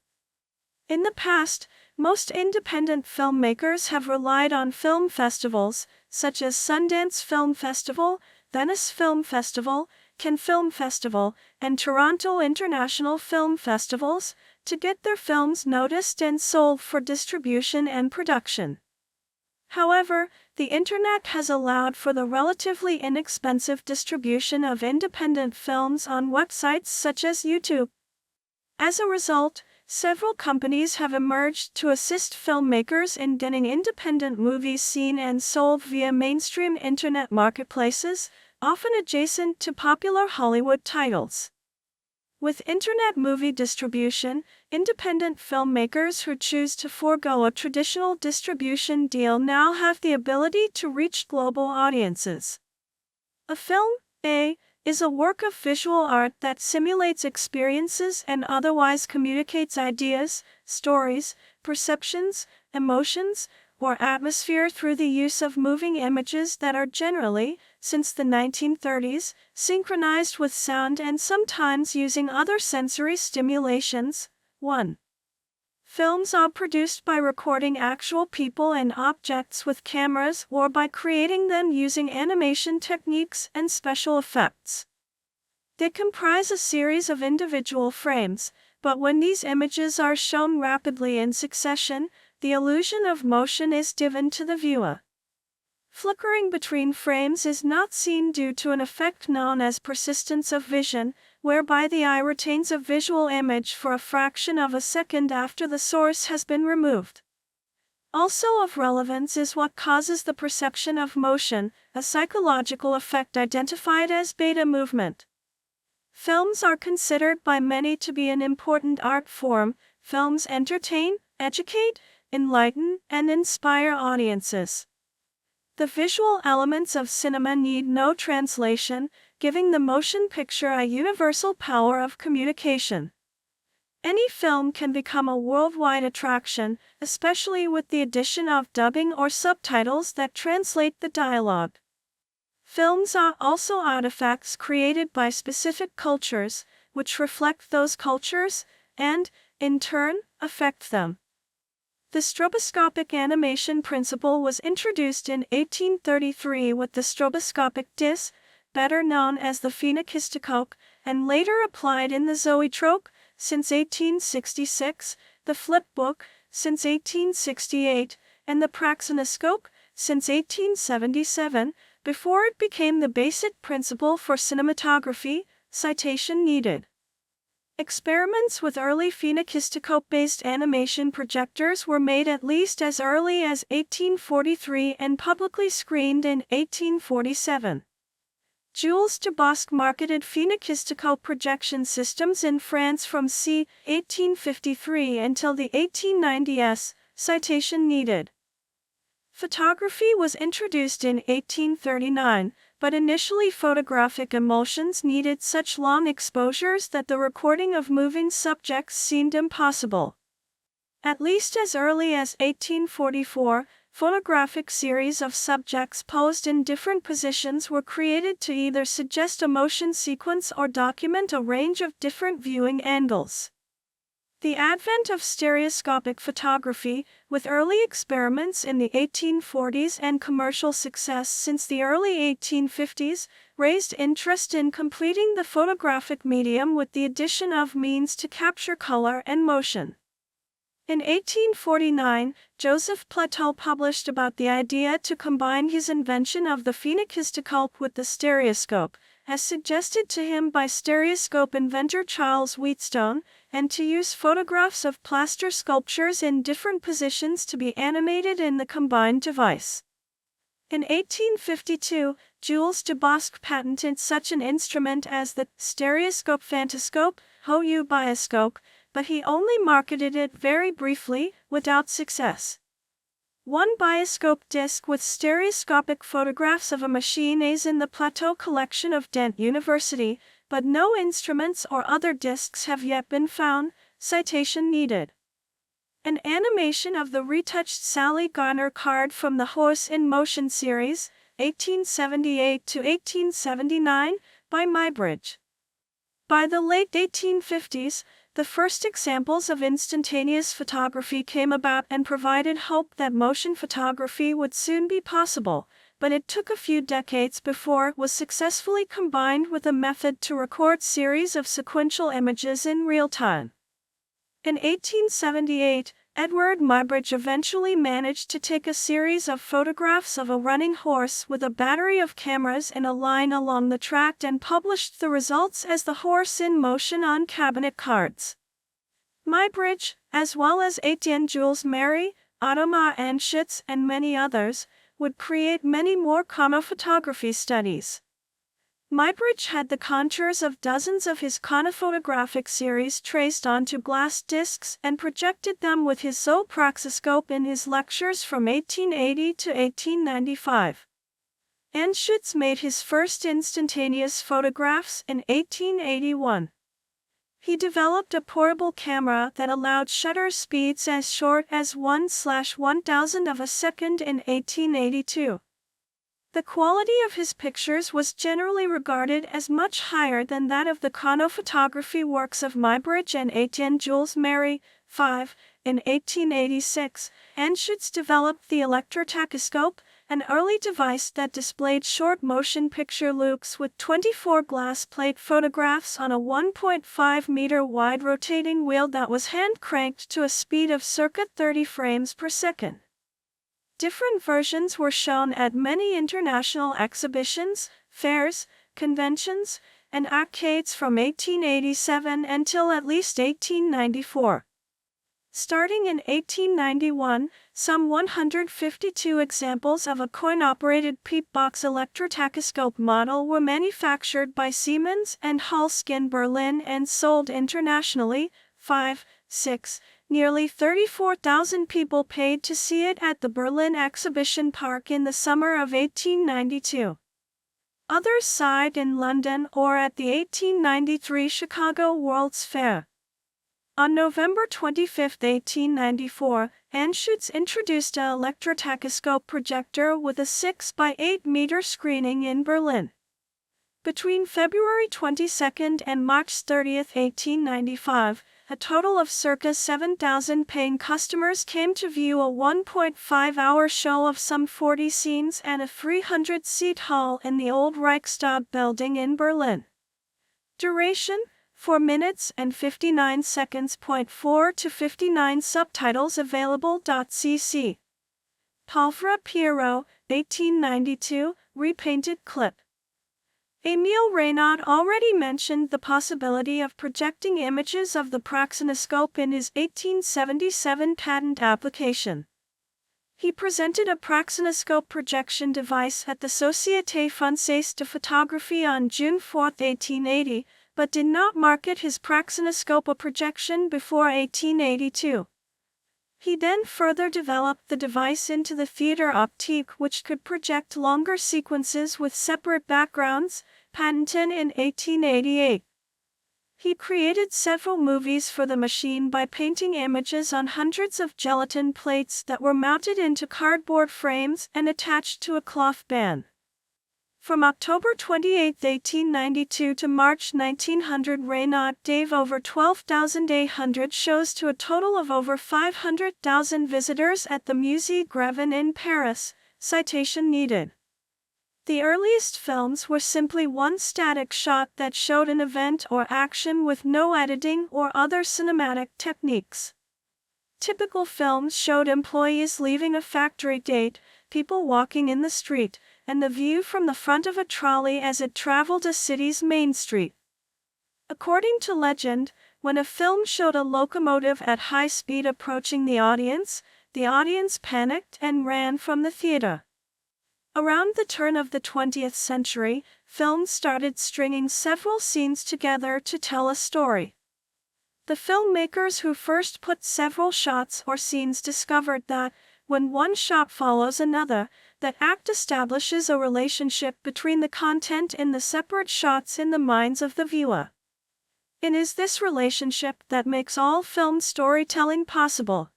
In the past, most independent filmmakers have relied on film festivals, such as Sundance Film Festival, Venice Film Festival, Cannes Film Festival, and Toronto International Film Festivals, to get their films noticed and sold for distribution and production. However, the Internet has allowed for the relatively inexpensive distribution of independent films on websites such as YouTube. As a result, several companies have emerged to assist filmmakers in getting independent movies seen and sold via mainstream internet marketplaces, often adjacent to popular Hollywood titles. With internet movie distribution, independent filmmakers who choose to forego a traditional distribution deal now have the ability to reach global audiences. A film, is a work of visual art that simulates experiences and otherwise communicates ideas, stories, perceptions, emotions, or atmosphere through the use of moving images that are generally, since the 1930s, synchronized with sound and sometimes using other sensory stimulations. 1. Films are produced by recording actual people and objects with cameras or by creating them using animation techniques and special effects. They comprise a series of individual frames, but when these images are shown rapidly in succession, the illusion of motion is given to the viewer. Flickering between frames is not seen due to an effect known as persistence of vision, whereby the eye retains a visual image for a fraction of a second after the source has been removed. Also of relevance is what causes the perception of motion, a psychological effect identified as beta movement. Films are considered by many to be an important art form. Films entertain, educate, enlighten, and inspire audiences. The visual elements of cinema need no translation, giving the motion picture a universal power of communication. Any film can become a worldwide attraction, especially with the addition of dubbing or subtitles that translate the dialogue. Films are also artifacts created by specific cultures, which reflect those cultures, and, in turn, affect them. The stroboscopic animation principle was introduced in 1833 with the stroboscopic disc, better known as the phenakistoscope, and later applied in the zoetrope, since 1866, the flipbook, since 1868, and the praxinoscope, since 1877, before it became the basic principle for cinematography. Citation needed. Experiments with early phenakistoscope-based animation projectors were made at least as early as 1843 and publicly screened in 1847. Jules Dubosc marketed phenakistoscope projection systems in France from c. 1853 until the 1890s. Citation needed. Photography was introduced in 1839, but initially photographic emulsions needed such long exposures that the recording of moving subjects seemed impossible. At least as early as 1844, photographic series of subjects posed in different positions were created to either suggest a motion sequence or document a range of different viewing angles. The advent of stereoscopic photography, with early experiments in the 1840s and commercial success since the early 1850s, raised interest in completing the photographic medium with the addition of means to capture color and motion. In 1849, Joseph Plateau published about the idea to combine his invention of the phenakistoscope with the stereoscope, as suggested to him by stereoscope inventor Charles Wheatstone, and to use photographs of plaster sculptures in different positions to be animated in the combined device. In 1852, Jules Dubosc patented such an instrument as the stereoscope phantoscope, Hoyu bioscope, but he only marketed it very briefly, without success. One bioscope disc with stereoscopic photographs of a machine is in the Plateau collection of Dent University, but no instruments or other discs have yet been found. Citation needed. An animation of the retouched Sally Garner card from the Horse in Motion series, 1878 to 1879, by Muybridge. By the late 1850s, the first examples of instantaneous photography came about and provided hope that motion photography would soon be possible, but it took a few decades before it was successfully combined with a method to record series of sequential images in real time. In 1878, Edward Muybridge eventually managed to take a series of photographs of a running horse with a battery of cameras in a line along the track and published the results as the Horse in Motion on cabinet cards. Muybridge, as well as Etienne Jules Méry, Audemars Anschutz, and many others, would create many more chronophotography studies. Muybridge had the contours of dozens of his chronophotographic series traced onto glass discs and projected them with his zoopraxiscope in his lectures from 1880 to 1895. Anschutz made his first instantaneous photographs in 1881. He developed a portable camera that allowed shutter speeds as short as 1/1000 of a second in 1882. The quality of his pictures was generally regarded as much higher than that of the chronophotography works of Muybridge and Etienne Jules Méry. 5. In 1886, Anschutz developed the electrotachyscope, an early device that displayed short motion picture loops with 24 glass plate photographs on a 1.5-meter wide rotating wheel that was hand-cranked to a speed of circa 30 frames per second. Different versions were shown at many international exhibitions, fairs, conventions, and arcades from 1887 until at least 1894. Starting in 1891, some 152 examples of a coin-operated peep-box electrotachoscope model were manufactured by Siemens and Halske in Berlin and sold internationally. 6. Nearly 34,000 people paid to see it at the Berlin Exhibition Park in the summer of 1892. Others saw it in London or at the 1893 Chicago World's Fair. On November 25, 1894, Anschutz introduced an electrotachoscope projector with a 6 by 8 meter screening in Berlin. Between February 22 and March 30, 1895, a total of circa 7,000 paying customers came to view a 1.5-hour show of some 40 scenes and a 300-seat hall in the old Reichstag building in Berlin. Duration: 4 minutes and 59 seconds. 4 to 59 subtitles available. cc. Pauvre Pierrot, 1892, repainted clip. Émile Reynaud already mentioned the possibility of projecting images of the praxinoscope in his 1877 patent application. He presented a praxinoscope projection device at the Société Française de Photographie on June 4, 1880, but did not market his praxinoscope projection before 1882. He then further developed the device into the theater optique, which could project longer sequences with separate backgrounds, patented in 1888. He created several movies for the machine by painting images on hundreds of gelatin plates that were mounted into cardboard frames and attached to a cloth band. From October 28, 1892 to March 1900, Reynaud gave over 12,800 shows to a total of over 500,000 visitors at the Musée Grévin in Paris. Citation needed. The earliest films were simply one static shot that showed an event or action with no editing or other cinematic techniques. Typical films showed employees leaving a factory gate, people walking in the street, and the view from the front of a trolley as it traveled a city's main street. According to legend, when a film showed a locomotive at high speed approaching the audience panicked and ran from the theater. Around the turn of the 20th century, films started stringing several scenes together to tell a story. The filmmakers who first put several shots or scenes discovered that, when one shot follows another, that act establishes a relationship between the content in the separate shots in the minds of the viewer. It is this relationship that makes all film storytelling possible.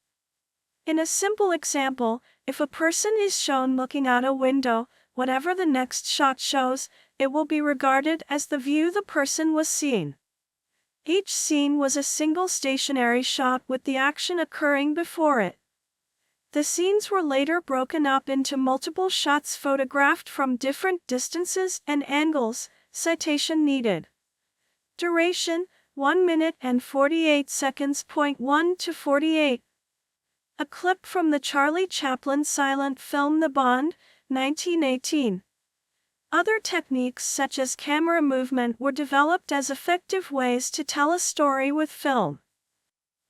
In a simple example, if a person is shown looking out a window, whatever the next shot shows, it will be regarded as the view the person was seeing. Each scene was a single stationary shot with the action occurring before it. The scenes were later broken up into multiple shots photographed from different distances and angles. Citation needed. Duration: 1 minute and 48 seconds. 1 to 48. A clip from the Charlie Chaplin silent film The Bond, 1918. Other techniques such as camera movement were developed as effective ways to tell a story with film.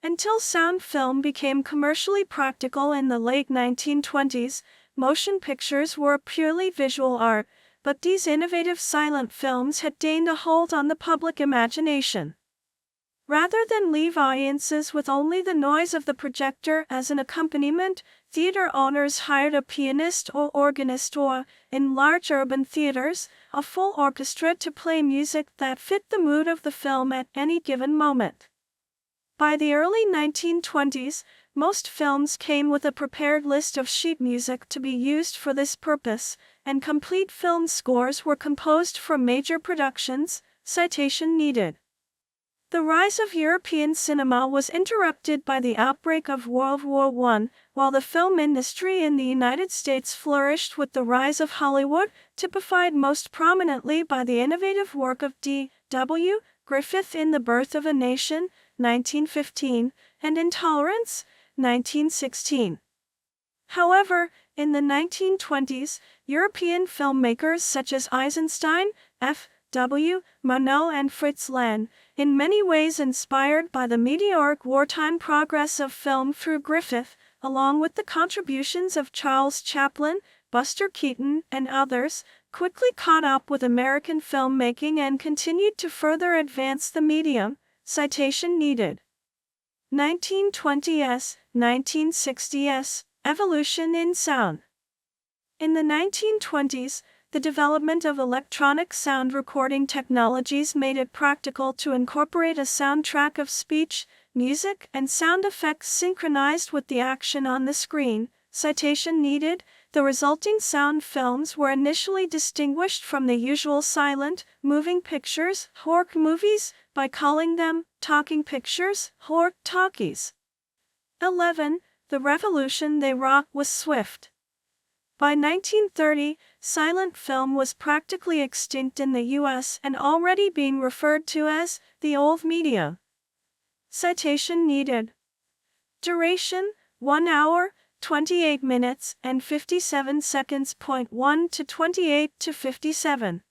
Until sound film became commercially practical in the late 1920s, motion pictures were a purely visual art, but these innovative silent films had gained a hold on the public imagination. Rather than leave audiences with only the noise of the projector as an accompaniment, theater owners hired a pianist or organist or, in large urban theaters, a full orchestra to play music that fit the mood of the film at any given moment. By the early 1920s, most films came with a prepared list of sheet music to be used for this purpose, and complete film scores were composed for major productions. Citation needed. The rise of European cinema was interrupted by the outbreak of World War I, while the film industry in the United States flourished with the rise of Hollywood, typified most prominently by the innovative work of D.W. Griffith in The Birth of a Nation, 1915, and Intolerance, 1916. However, in the 1920s, European filmmakers such as Eisenstein, F.W. Murnau and Fritz Lang, in many ways inspired by the meteoric wartime progress of film through Griffith, along with the contributions of Charles Chaplin, Buster Keaton, and others, quickly caught up with American filmmaking and continued to further advance the medium. Citation needed. 1920s, 1960s, evolution in sound. In the 1920s, the development of electronic sound recording technologies made it practical to incorporate a soundtrack of speech, music, and sound effects synchronized with the action on the screen. Citation needed. The resulting sound films were initially distinguished from the usual silent, moving pictures, horror movies, by calling them talking pictures, horror talkies. 11. The revolution they wrought was swift. By 1930, silent film was practically extinct in the U.S. and already being referred to as the old media. Citation needed. Duration, 1 hour, 28 minutes and 57 seconds. 1 to 28 to 57.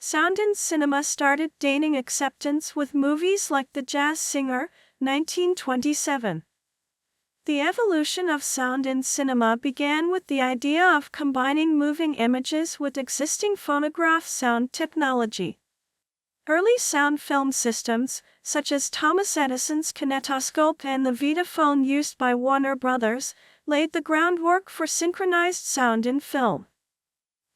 Sound in cinema started gaining acceptance with movies like The Jazz Singer, 1927. The evolution of sound in cinema began with the idea of combining moving images with existing phonograph sound technology. Early sound film systems, such as Thomas Edison's kinetoscope and the Vitaphone used by Warner Brothers, laid the groundwork for synchronized sound in film.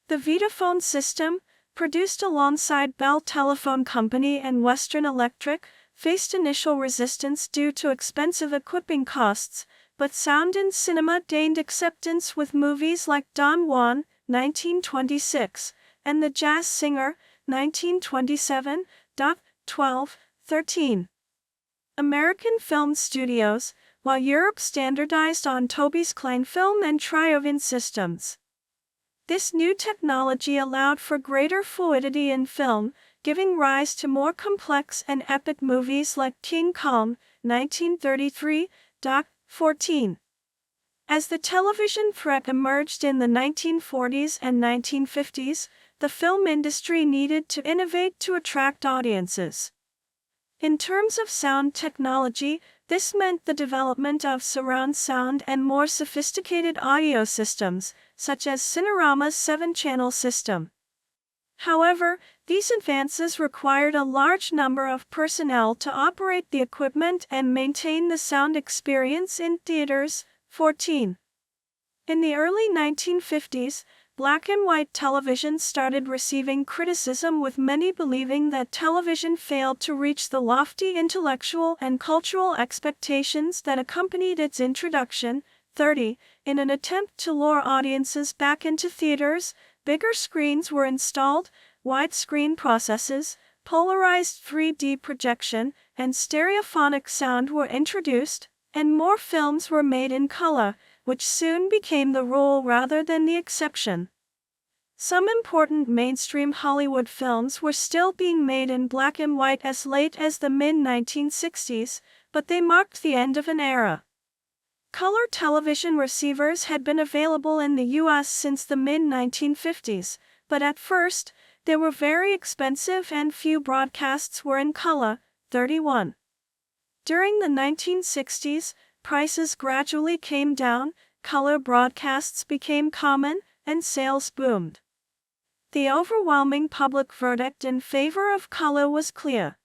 The Vitaphone system, produced alongside Bell Telephone Company and Western Electric, faced initial resistance due to expensive equipping costs, but sound in cinema gained acceptance with movies like Don Juan, 1926, and The Jazz Singer, 1927. 12, 13. American film studios, while Europe standardized on Tobey's Kleinfilm and Triovin systems. This new technology allowed for greater fluidity in film, giving rise to more complex and epic movies like King Kong, 1933. 14. As the television threat emerged in the 1940s and 1950s, the film industry needed to innovate to attract audiences. In terms of sound technology, this meant the development of surround sound and more sophisticated audio systems, such as Cinerama's 7-channel system. However, these advances required a large number of personnel to operate the equipment and maintain the sound experience in theaters. 14. In the early 1950s, black and white television started receiving criticism, with many believing that television failed to reach the lofty intellectual and cultural expectations that accompanied its introduction. 30. In an attempt to lure audiences back into theaters, bigger screens were installed, widescreen processes, polarized 3D projection, and stereophonic sound were introduced, and more films were made in color, which soon became the rule rather than the exception. Some important mainstream Hollywood films were still being made in black and white as late as the mid-1960s, but they marked the end of an era. Color television receivers had been available in the U.S. since the mid-1950s, but at first, they were very expensive and few broadcasts were in color. 31. During the 1960s, prices gradually came down, color broadcasts became common, and sales boomed. The overwhelming public verdict in favor of color was clear.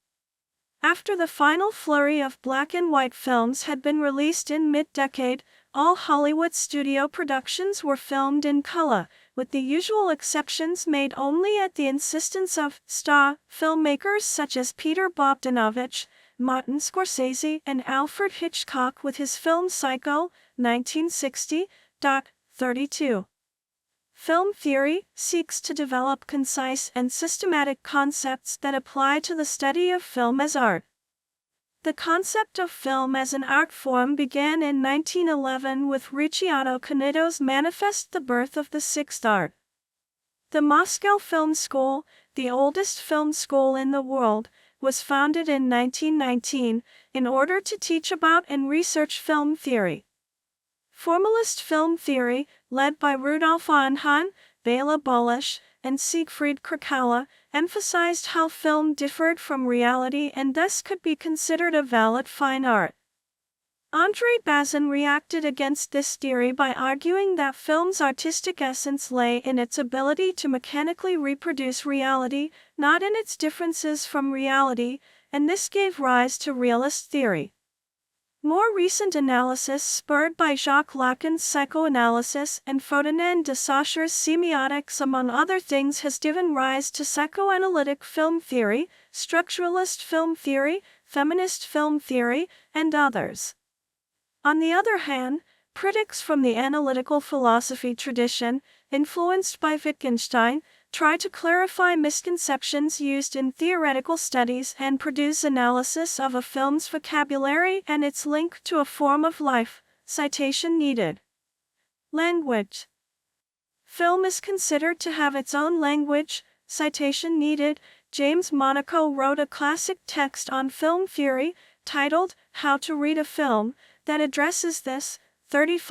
After the final flurry of black and white films had been released in mid-decade, all Hollywood studio productions were filmed in color, with the usual exceptions made only at the insistence of star filmmakers such as Peter Bogdanovich, Martin Scorsese, and Alfred Hitchcock with his film Psycho, 1960. 32. Film theory seeks to develop concise and systematic concepts that apply to the study of film as art. The concept of film as an art form began in 1911 with Ricciardo Canetto's Manifest, the birth of the sixth art. The Moscow Film School, the oldest film school in the world, was founded in 1919 in order to teach about and research film theory. Formalist film theory, led by Rudolf Ahn, Bela Bolish, and Siegfried Kracauer, emphasized how film differed from reality and thus could be considered a valid fine art. Andrei Bazin reacted against this theory by arguing that film's artistic essence lay in its ability to mechanically reproduce reality, not in its differences from reality, and this gave rise to realist theory. More recent analysis, spurred by Jacques Lacan's psychoanalysis and Ferdinand de Saussures' semiotics among other things, has given rise to psychoanalytic film theory, structuralist film theory, feminist film theory, and others. On the other hand, critics from the analytical philosophy tradition, influenced by Wittgenstein, try to clarify misconceptions used in theoretical studies and produce analysis of a film's vocabulary and its link to a form of life. Citation needed. Language. Film is considered to have its own language. Citation needed. James Monaco wrote a classic text on film theory, titled How to Read a Film, that addresses this. 35